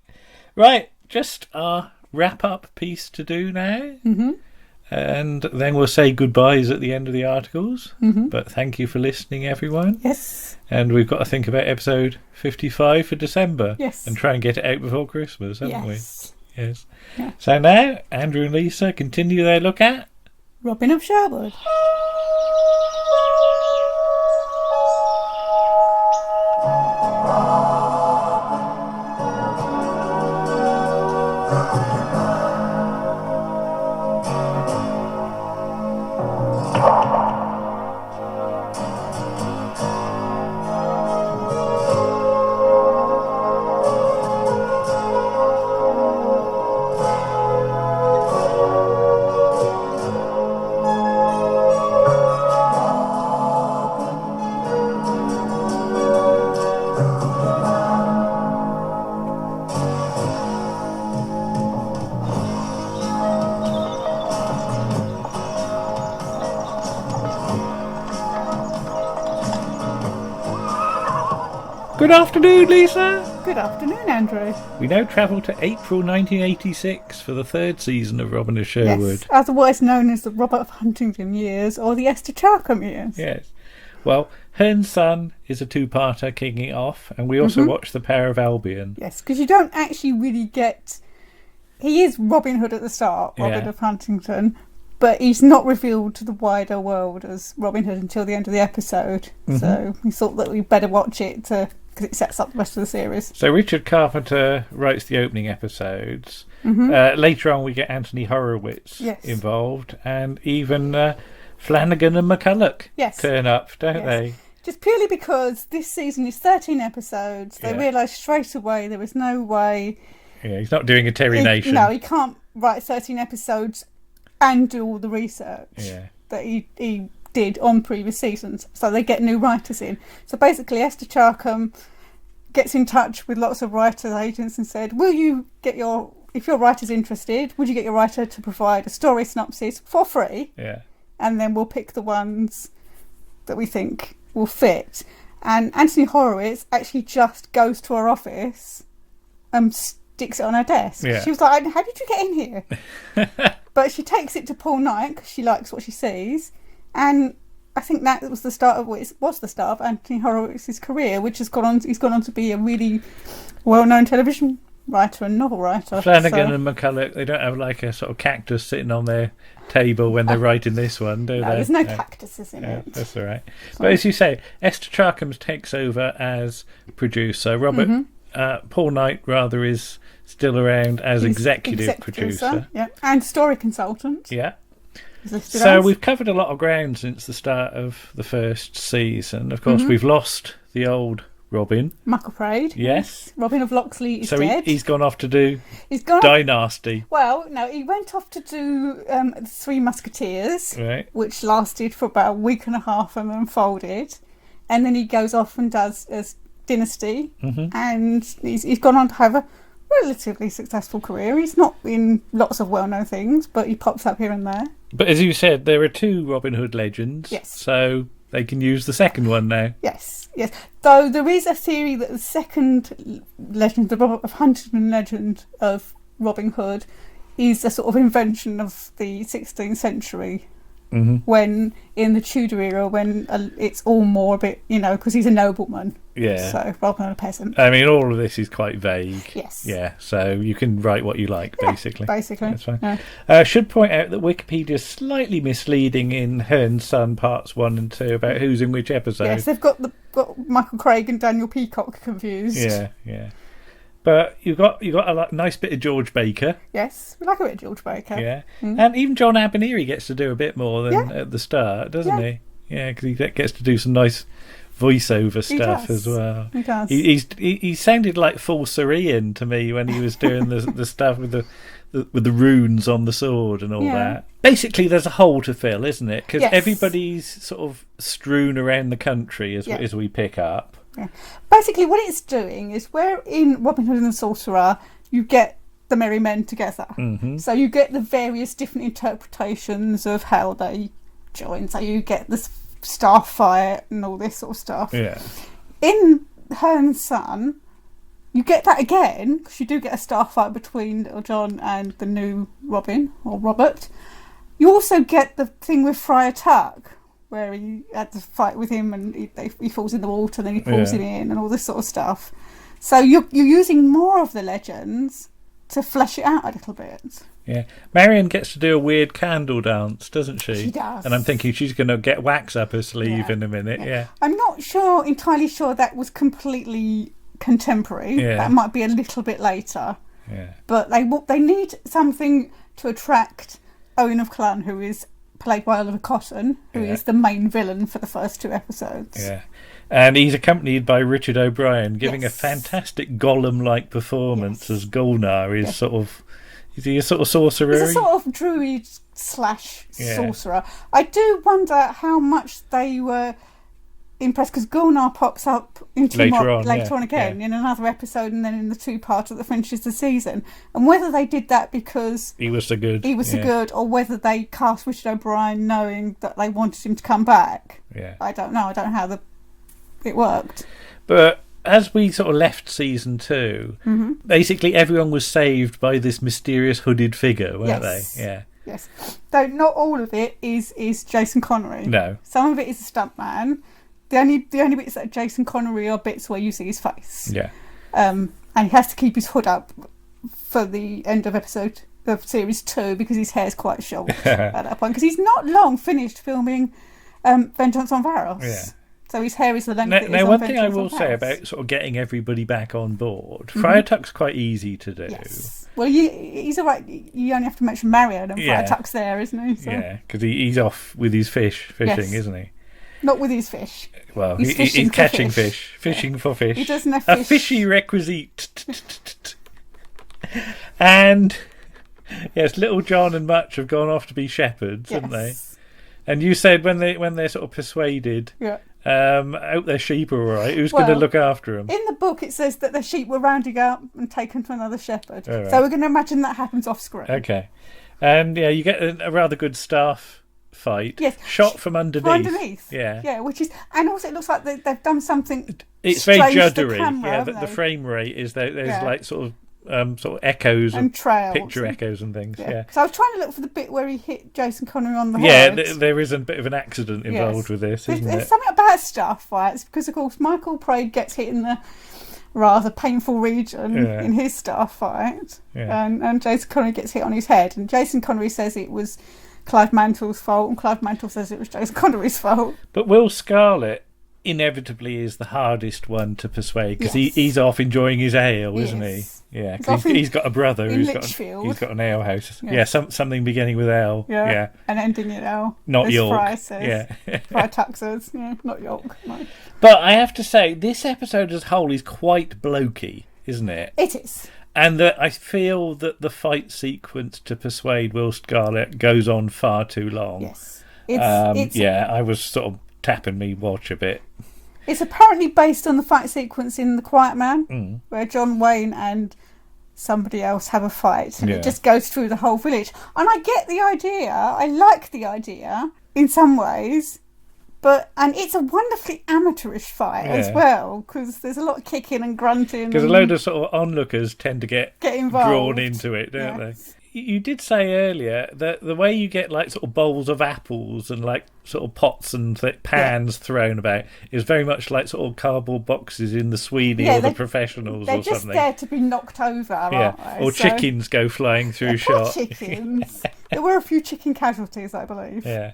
Right, just our wrap-up piece to do now. Mm-hmm. And then we'll say goodbyes at the end of the articles. Mm-hmm. But thank you for listening, everyone. Yes. And we've got to think about episode 55 for December. Yes. And try and get it out before Christmas, haven't Yes. we? Yes. Yeah. So now, Andrew and Lisa continue their look at Robin of Sherwood. Good afternoon, Lisa. Good afternoon, Andrew. We now travel to April 1986 for the third season of Robin of Sherwood. Yes, otherwise known as the Robert of Huntington years or the Esther Charkham years. Yes. Well, Herne's Son is a two-parter kicking off, and we also watch The Power of Albion. Yes, because you don't actually really get... He is Robin Hood at the start, Robin of Huntington, but he's not revealed to the wider world as Robin Hood until the end of the episode. So we thought that we'd better watch it because it sets up the rest of the series. So Richard Carpenter writes the opening episodes. Later on we get Anthony Horowitz involved, and even Flanagan and McCulloch turn up, don't they? Just purely because this season is 13 episodes. They realise straight away there is no way... Yeah, he's not doing a Terry Nation. No, he can't write 13 episodes and do all the research that he did on previous seasons. So they get new writers in. So basically Esther Charkham gets in touch with lots of writer agents and said, will you get if your writer's interested, would you get your writer to provide a story synopsis for free? Yeah. And then we'll pick the ones that we think will fit. And Anthony Horowitz actually just goes to her office and sticks it on her desk. Yeah. She was like, how did you get in here? But she takes it to Paul Knight because she likes what she sees. And I think that was the start of Anthony Horowitz's career, which he's gone on to be a really well-known television writer and novel writer. Flanagan and McCulloch, they don't have like a sort of cactus sitting on their table when they're writing this one, do they? There's no cactuses in it. That's all right. But as you say, Esther Charkham takes over as producer. Robert Paul Knight rather is still around as executive producer. Yeah, and story consultant. Yeah. So we've covered a lot of ground since the start of the first season. Of course, we've lost the old Robin. Michael Praed. Yes. Robin of Locksley is so dead. He's gone off to do Dynasty. Well, no, he went off to do the Three Musketeers, right, which lasted for about a week and a half and then folded. And then he goes off and does Dynasty. And he's gone on to have a relatively successful career. He's not in lots of well-known things, but he pops up here and there. But as you said, there are 2 Robin Hood legends. Yes. So they can use the second one now. Yes. Though there is a theory that the second legend, the Robin of Huntingdon legend of Robin Hood, is a sort of invention of the 16th century. When in the Tudor era, when it's all more a bit, because he's a nobleman. Yeah. So rather than a peasant. I mean, all of this is quite vague. Yes. Yeah. So you can write what you like, basically. Basically. That's fine. Yeah. Should point out that Wikipedia is slightly misleading in Herne's Son parts 1 and 2 about who's in which episode. Yes, they've got Michael Craig and Daniel Peacock confused. Yeah. But you got a nice bit of George Baker. Yes, we like a bit of George Baker. Yeah, and even John Abineri gets to do a bit more than at the start, doesn't he? Yeah, because he gets to do some nice voiceover stuff as well. He does. He sounded like full Syrian to me when he was doing the stuff with the runes on the sword and all that. Basically, there's a hole to fill, isn't it? Because everybody's sort of strewn around the country as we pick up. Yeah. Basically, what it's doing is where in Robin Hood and the Sorcerer you get the merry men together. So you get the various different interpretations of how they join. So you get the star fight and all this sort of stuff. Yeah. In Herne's Son, you get that again, because you do get a star fight between Little John and the new Robin, or Robert. You also get the thing with Friar Tuck, where he had to fight with him and he falls in the water and then he pulls him in and all this sort of stuff. So you're using more of the legends to flesh it out a little bit. Yeah. Marion gets to do a weird candle dance, doesn't she? She does. And I'm thinking she's going to get wax up her sleeve in a minute, yeah. I'm not entirely sure that was completely contemporary. Yeah. That might be a little bit later. Yeah. But they need something to attract Owen of Clun, who is played by Oliver Cotton, who is the main villain for the first 2 episodes. Yeah. And he's accompanied by Richard O'Brien, giving a fantastic Gollum-like performance as Gulnar is sort of... Is he a sort of sorcerer? He's a sort of druid / sorcerer. I do wonder how much they were impressed, because Gulnar pops up later on again in another episode, and then in the 2-parter that finishes the season. And whether they did that because he was so good, or whether they cast Richard O'Brien knowing that they wanted him to come back. Yeah, I don't know. I don't know how it worked. But as we sort of left season 2, basically everyone was saved by this mysterious hooded figure, weren't they? Yeah. Yes. Though not all of it is Jason Connery. No. Some of it is a stuntman. The only bits that Jason Connery are bits where you see his face. Yeah. And he has to keep his hood up for the end of series 2 because his hair's quite short at that point. Because he's not long finished filming Vengeance on Varos. Yeah. So his hair is the length that is on one thing I Vengeance will on say Varos. about sort of getting everybody back on board, Friar Tuck's quite easy to do. Yes. Well, he's all right. You only have to mention Marion and Friar Tuck's there, isn't he? So. Yeah, because he's off with his fishing, isn't he? Not with his fish. Well, he's catching fish. Fishing for fish. He doesn't have fish. A fishy requisite. And yes, Little John and Much have gone off to be shepherds, haven't they? And you said when they're sort of persuaded, out their sheep are all right. Who's going to look after them? In the book, it says that the sheep were rounded up and taken to another shepherd. Right. So we're going to imagine that happens off screen. Okay, and you get a rather good staff fight. Yes, shot from underneath. Yeah, which is, and also it looks like they've done something. It's very juddery. Camera, the frame rate is there's like sort of echoes and trails, picture echoes and things. Yeah. So I was trying to look for the bit where he hit Jason Connery on the head. Yeah, there is a bit of an accident involved with this, isn't There's it? something about stuff, right? It's because of course Michael Praed gets hit in the rather painful region in his staff fight, and Jason Connery gets hit on his head, and Jason Connery says it was Clive Mantle's fault, and Clive Mantle says it was Jason Connery's fault. But Will Scarlett inevitably is the hardest one to persuade because Yes. he's off enjoying his ale, isn't Yes. he? Yeah, He's because off in- he's got a brother in who's Lichfield. got an ale house. Yes. Yeah, something beginning with L. Yeah. And ending it now. Not as York. Fry says. Yeah. Fry taxers. Yeah, not York. No. But I have to say, this episode as a whole is quite blokey, isn't it? It is. And that I feel that the fight sequence to persuade Will Scarlet goes on far too long. Yes. It's yeah, I was sort of tapping me watch a bit. It's apparently based on the fight sequence in The Quiet Man, where John Wayne and somebody else have a fight, and it just goes through the whole village. And I get the idea. I like the idea in some ways, and it's a wonderfully amateurish fight as well, because there's a lot of kicking and grunting. Because a load of sort of onlookers tend to get involved. drawn into it, don't they? You did say earlier that the way you get like sort of bowls of apples and like sort of pots and pans thrown about is very much like sort of cardboard boxes in the Sweeney or the Professionals or something. They're just there to be knocked over, aren't they? Or chickens go flying through shot. Chickens. There were a few chicken casualties, I believe. Yeah.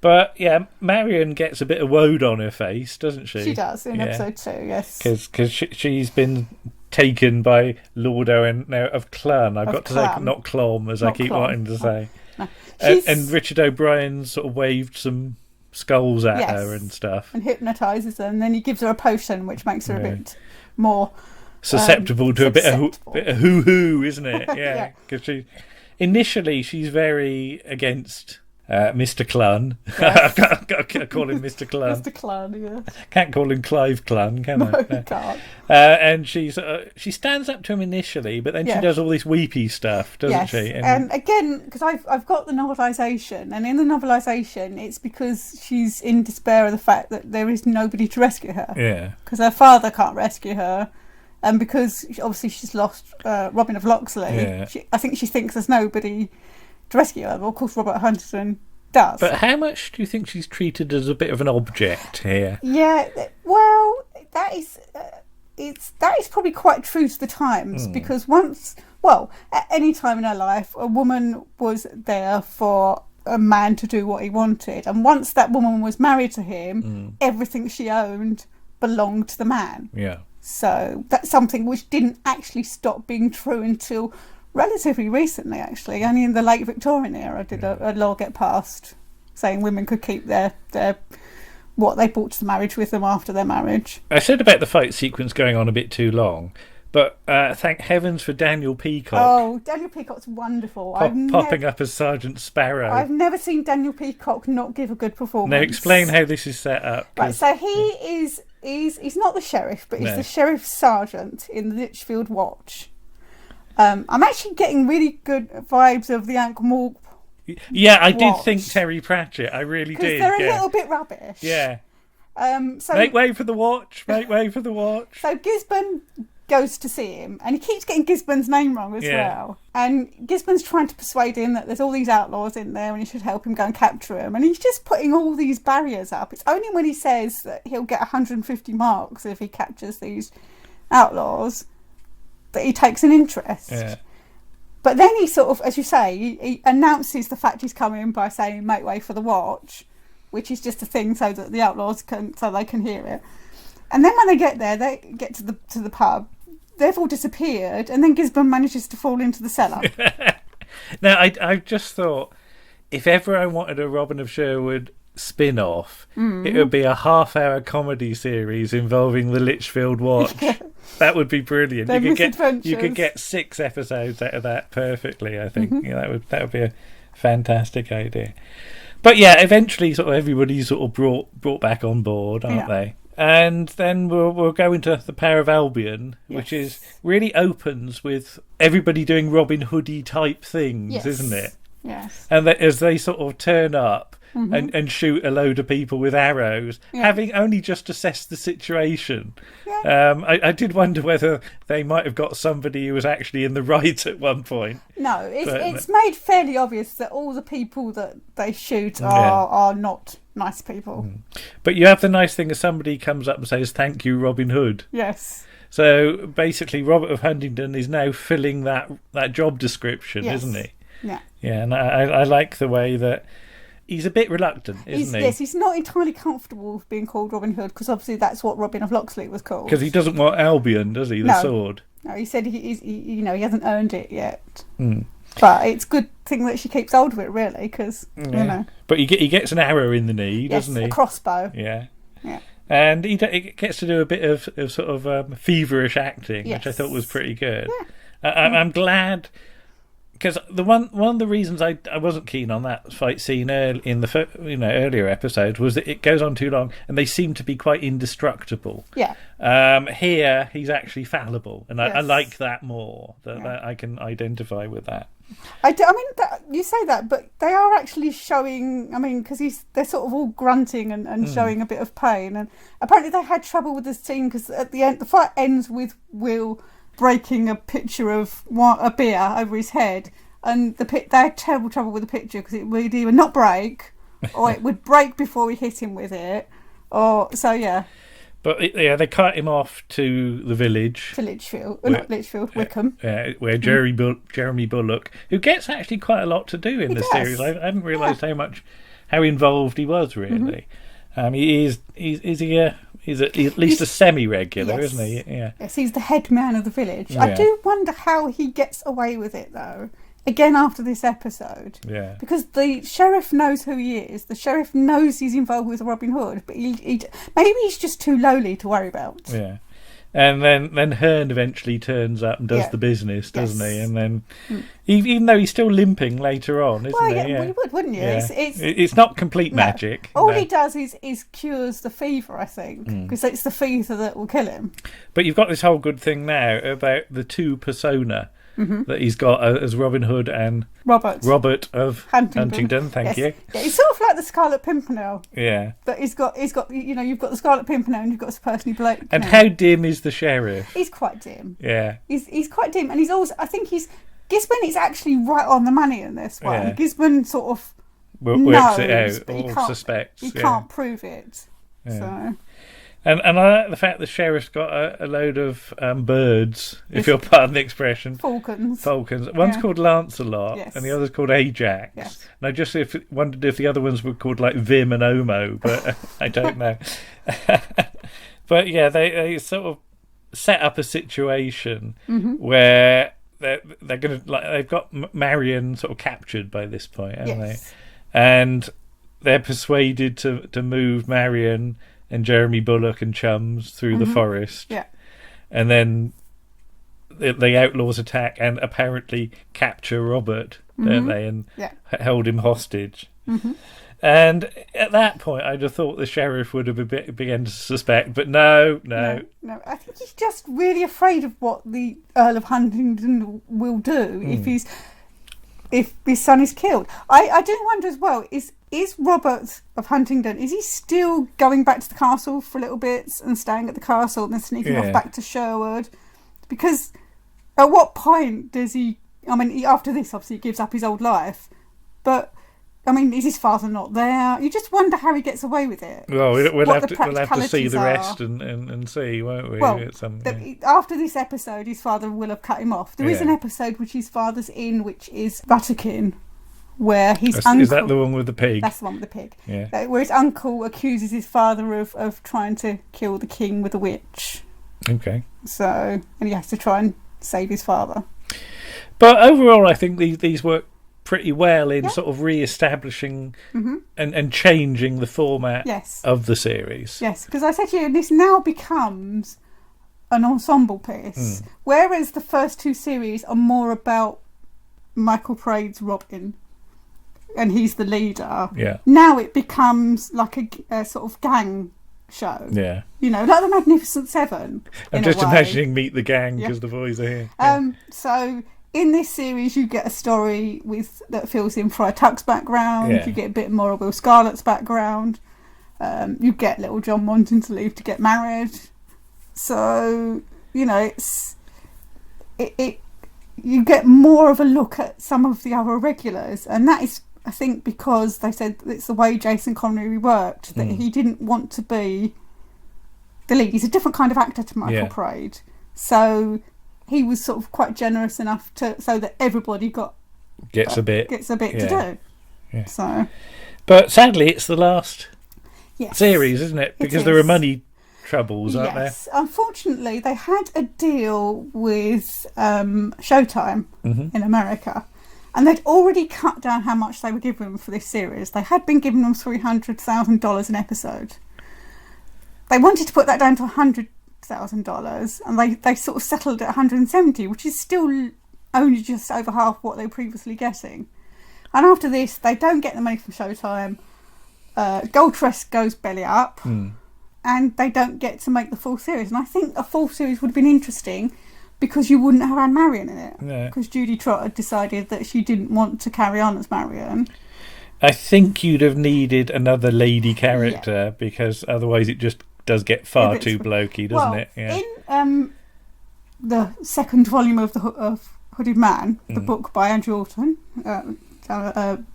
But, yeah, Marion gets a bit of woad on her face, doesn't she? She does, in episode 2, yes. Because she's been taken by Lord Owen now of Clun. I've got to say, not Clom, as I keep wanting to say. No. And Richard O'Brien sort of waved some skulls at her and stuff. And hypnotises her, and then he gives her a potion, which makes her a bit more... susceptible to a bit of hoo-hoo, isn't it? Yeah. Because initially she's very against... Mr. Clun. Yes. I've got to call him Mr. Clun. Mr. Clun, yeah. Can't call him Clive Clun, can I? No, you can't. And she stands up to him initially, but then she does all this weepy stuff, doesn't she? And again, because I've got the novelisation, and in the novelisation, it's because she's in despair of the fact that there is nobody to rescue her. Yeah. Because her father can't rescue her. And because obviously she's lost Robin of Locksley, I think she thinks there's nobody to rescue her. Well, of course, Robert Huntington does. But how much do you think she's treated as a bit of an object here? Yeah, well, that is probably quite true to the times, because at any time in her life, a woman was there for a man to do what he wanted, and once that woman was married to him, everything she owned belonged to the man. Yeah. So that's something which didn't actually stop being true until relatively recently, actually. Only in the late Victorian era did a law get passed saying women could keep their what they brought to the marriage with them after their marriage. I said about the fight sequence going on a bit too long, but thank heavens for Daniel Peacock. Oh, Daniel Peacock's wonderful. Popping up as Sergeant Sparrow. I've never seen Daniel Peacock not give a good performance. Now explain how this is set up. Right, so he's not the sheriff, but he's the sheriff's sergeant in the Lichfield Watch. I'm actually getting really good vibes of the Ankh-Morpork. Yeah, I did think Terry Pratchett. I really did. Because they're a little bit rubbish. Yeah. So make way for the watch. Make way for the watch. So Gisborne goes to see him, and he keeps getting Gisborne's name wrong as well. And Gisborne's trying to persuade him that there's all these outlaws in there and he should help him go and capture them. And he's just putting all these barriers up. It's only when he says that he'll get 150 marks if he captures these outlaws that he takes an interest. Yeah. But then he sort of, as you say, he announces the fact he's coming by saying make way for the watch, which is just a thing so that the outlaws they can hear it. And then when they get there, they get to the pub, they've all disappeared, and then Gisborne manages to fall into the cellar. Now, I just thought, if ever I wanted a Robin of Sherwood spin-off, it would be a half-hour comedy series involving the Lichfield Watch. That would be brilliant. You could get 6 episodes out of that perfectly, I think. That would be a fantastic idea. But yeah, eventually sort of everybody's sort of brought back on board, aren't they? And then we'll go into the Power of Albion, which is really opens with everybody doing Robin Hood-y type things, isn't it? Yes. And as they sort of turn up and shoot a load of people with arrows, having only just assessed the situation. Yeah. I did wonder whether they might have got somebody who was actually in the right at one point. No, it's made fairly obvious that all the people that they shoot are not nice people. But you have the nice thing that somebody comes up and says, "Thank you, Robin Hood." Yes. So basically, Robert of Huntingdon is now filling that job description, isn't he? Yeah. Yeah, and I like the way that he's a bit reluctant, isn't he? Yes, he's not entirely comfortable with being called Robin Hood, because obviously that's what Robin of Locksley was called. Because he doesn't want Albion, does he? The sword. No, he said he hasn't earned it yet. But it's a good thing that she keeps hold of it, really, because, you know. But he gets an arrow in the knee, doesn't he? A crossbow. Yeah. Yeah. And he gets to do a bit of sort of feverish acting, which I thought was pretty good. Yeah. I'm glad, because one of the reasons I wasn't keen on that fight scene in the earlier episodes was that it goes on too long and they seem to be quite indestructible. Yeah. Here he's actually fallible, and I like that more. That I can identify with that. You say that, but they are actually showing. I mean, because they're sort of all grunting and showing a bit of pain, and apparently they had trouble with the scene because at the end the fight ends with Will breaking a pitcher of a beer over his head, and they had terrible trouble with the pitcher because it would either not break or it would break before we hit him with it, But they cut him off to the village. Wickham. Where Jeremy Bullock, who gets actually quite a lot to do in the series. I hadn't realised how involved he was really. He's at least a semi-regular, isn't he? Yeah. Yes, he's the head man of the village. Yeah. I do wonder how he gets away with it, though. Again, after this episode. Yeah. Because the sheriff knows who he is. The sheriff knows he's involved with Robin Hood, but maybe he's just too lowly to worry about. Yeah. And then Herne eventually turns up and does the business, doesn't he? And then, even though he's still limping later on, isn't he? Yeah, well, you would, wouldn't you? Yeah. It's not complete magic. All he does is cures the fever, I think, because it's the fever that will kill him. But you've got this whole good thing now about the two persona that he's got as Robin Hood and Robert of Huntingdon. Thank you. Yeah, he's sort of like the Scarlet Pimpernel. Yeah. But he's got you've got the Scarlet Pimpernel and you've got Percy Blake. And how dim is the sheriff? He's quite dim. Yeah. He's quite dim, and he's also Gisborne is actually right on the money in this one. Yeah. Gisborne sort of works it out, or suspects. He can't prove it. Yeah. So. And I like the fact the sheriff's got a load of birds, if you'll pardon the expression. Falcons. One's called Lancelot, and the other's called Ajax. Yes. And I just wondered if the other ones were called like Vim and Omo, but I don't know. But yeah, they sort of set up a situation where they're going to they've got Marion sort of captured by this point, haven't they? And they're persuaded to move Marion and Jeremy Bullock and chums through the forest. Yeah. And then the outlaws attack and apparently capture Robert, don't they? And held him hostage. And at that point, I'd have thought the sheriff would have begun to suspect, but no. I think he's just really afraid of what the Earl of Huntingdon will do if his son is killed. I do wonder as well, is Robert of Huntingdon, is he still going back to the castle for little bits and staying at the castle and then sneaking off back to Sherwood? Because at what point does he... I mean, after this, obviously, he gives up his old life. But, I mean, is his father not there? You just wonder how he gets away with it. Well, we'll have to see the rest and see, won't we? Well, after this episode, his father will have cut him off. There is an episode which his father's in, which is Vatican, where his uncle... Is that the one with the pig? That's the one with the pig. Yeah. Where his uncle accuses his father of trying to kill the king with a witch. Okay. So, and he has to try and save his father. But overall, I think these work pretty well in sort of re-establishing and changing the format of the series. Yes, because I said to you, this now becomes an ensemble piece, whereas the first two series are more about Michael Praed's Robin, and he's the leader. Yeah. Now it becomes like a sort of gang show. Yeah. You know, like the Magnificent Seven. I'm just imagining Meet the Gang because the boys are here. So in this series, you get a story that fills in Friar Tuck's background. Yeah. You get a bit more of Will Scarlet's background. You get little John wanting to leave to get married. So you know, you get more of a look at some of the other regulars, and that is, I think, because they said it's the way Jason Connery worked, that he didn't want to be the lead. He's a different kind of actor to Michael Praed, so he was sort of quite generous enough so that everybody gets a bit to do. Yeah. So, But sadly, it's the last Yes. series, isn't it? Because It there are is. money troubles, aren't Yes. Unfortunately, they had a deal with Showtime in America, and they'd already cut down how much they were giving them for this series. They had been giving them $300,000 an episode. They wanted to put that down to $100,000, and they sort of settled at $170,000, which is still only just over half what they were previously getting. And after this, they don't get the money from Showtime. Goldtrust goes belly up, and they don't get to make the full series. And I think a full series would have been interesting because you wouldn't have had Marion in it. Yeah. Because Judy Trott had decided that she didn't want to carry on as Marion. I think you'd have needed another lady character because otherwise it just does get far too blokey, doesn't it? Yeah. In the second volume of Hooded Man, the book by Andrew Alton,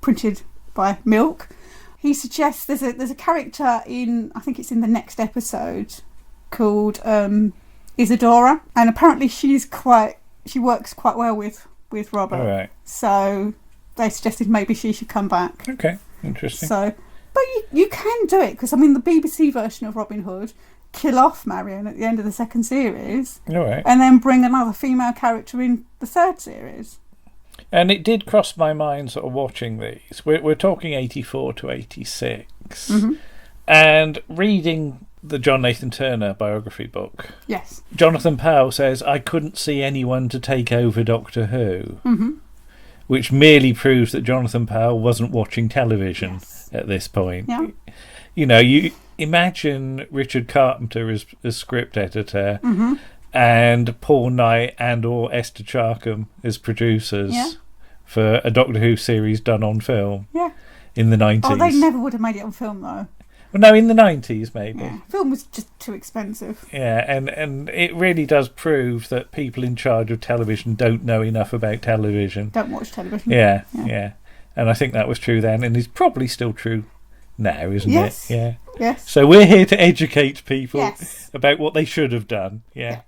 printed by Milk, he suggests there's a character in, I think it's in the next episode, called Isadora, and apparently she works quite well with Robert. All right. So they suggested maybe she should come back. Okay, interesting. So, but you can do it because I mean the BBC version of Robin Hood kill off Marion at the end of the second series, All right. and then bring another female character in the third series. And it did cross my mind sort of watching these. We're talking 84 to 86. And reading the John Nathan Turner biography book, Yes. Jonathan Powell says, I couldn't see anyone to take over Doctor Who, which merely proves that Jonathan Powell wasn't watching television at this point. Yeah. You know, you imagine Richard Carpenter as script editor and Paul Knight and or Esther Charkham as producers for a Doctor Who series done on film in the 90s. Oh, they never would have made it on film though. Well, no, in the 90s maybe. Yeah. Film was just too expensive. Yeah, and it really does prove that people in charge of television don't know enough about television. Don't watch television. Yeah. And I think that was true then, and it's probably still true now, isn't it? Yeah. Yes. So we're here to educate people Yes. about what they should have done. Yeah.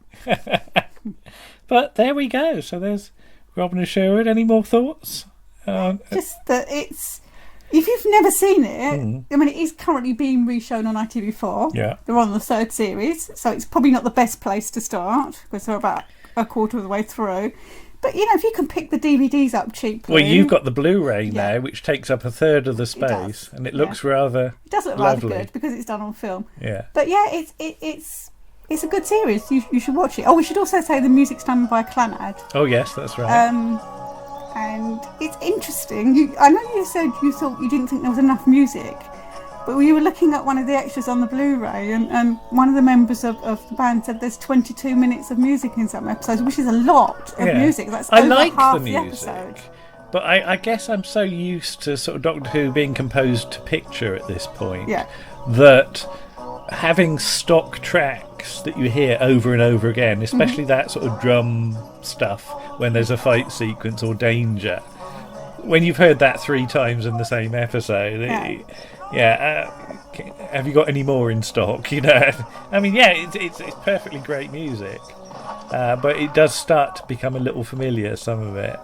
But there we go. So there's Robin of Sherwood. Any more thoughts? Just that it's... If you've never seen it, I mean, it is currently being reshown on ITV4. Yeah. They're on the third series, so it's probably not the best place to start because they're about a quarter of the way through. But, you know, if you can pick the DVDs up cheaply... Well, you've got the Blu-ray now, which takes up a third of the space, and it looks rather It does look lovely. rather good because it's done on film. Yeah. But, yeah, it's a good series. You should watch it. Oh, we should also say the music's done by Clannad. Oh, yes, that's right. And it's interesting. I know you said you thought you didn't think there was enough music, but we were looking at one of the extras on the Blu-ray, and one of the members of the band said there's 22 minutes of music in some episodes, which is a lot of music. That's I over like half the the music, episode. but I guess I'm so used to sort of Doctor Who being composed to picture at this point that having stock tracks that you hear over and over again, especially that sort of drum stuff when there's a fight sequence or danger, when you've heard that 3 times in the same episode, have you got any more in stock? You know, I mean, it's perfectly great music, but it does start to become a little familiar, some of it.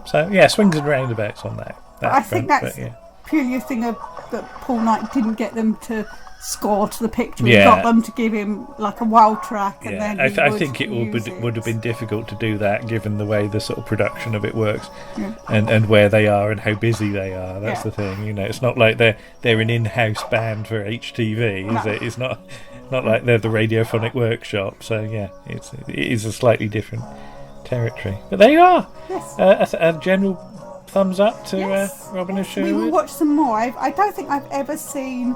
So yeah, swings and roundabouts on that. I think that's purely a thing of that Paul Knight didn't get them to score to the picture. He got them to give him like a wild track, and then I think it would have been difficult to do that given the way the sort of production of it works, and where they are and how busy they are. That's the thing, you know. It's not like they're an in-house band for HTV, is it? It's not like they're the Radiophonic Workshop. So yeah, it is a slightly different territory. But there you are. Yes. A general thumbs up to Robin of Sherwood. We will watch some more. I don't think I've ever seen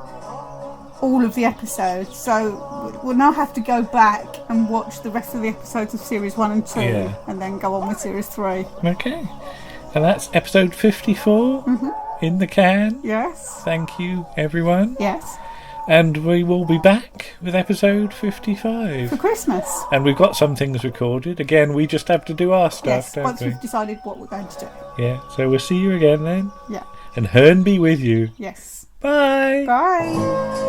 all of the episodes, so we'll now have to go back and watch the rest of the episodes of series 1 and 2 and then go on with series 3. Okay, and that's episode 54 in the can. Yes. Thank you, everyone. Yes. And we will be back with episode 55 for Christmas, and we've got some things recorded. Again, we just have to do our stuff, don't once we? we've decided what we're going to do. Yeah, so we'll see you again then. Yeah. And Herne be with you. Yes. Bye. Bye.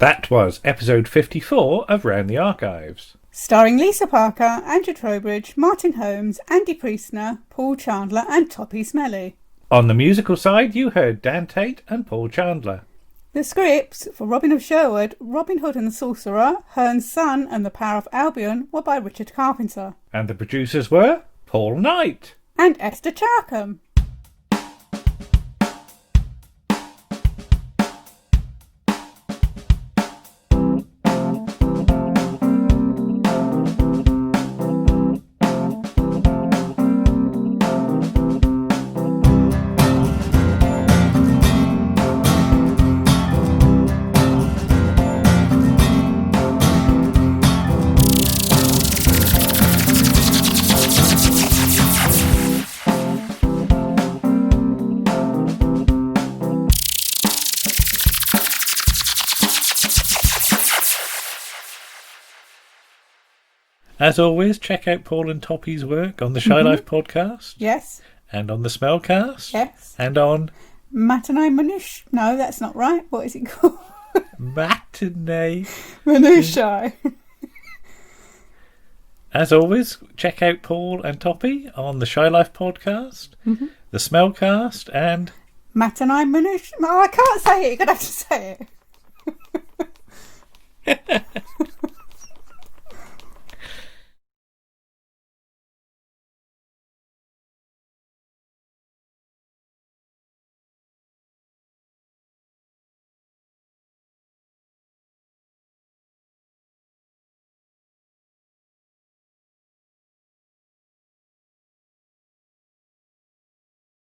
That was episode 54 of Round the Archives. Starring Lisa Parker, Andrew Trowbridge, Martin Holmes, Andy Priestner, Paul Chandler and Toppie Smellie. On the musical side, you heard Dan Tate and Paul Chandler. The scripts for Robin of Sherwood, Robin Hood and the Sorcerer, Herne's Son and the Power of Albion were by Richard Carpenter. And the producers were Paul Knight and Esther Charkham. As always, check out Paul and Toppie's work on the Shy Life podcast. Yes. And on the Smellcast. Yes. And on... Matinee Minutiae. No, that's not right. What is it called? Matinee Minutiae. As always, check out Paul and Toppie on the Shy Life podcast, the Smellcast, and... Matinee Minutiae. Oh, I can't say it. You're going to have to say it.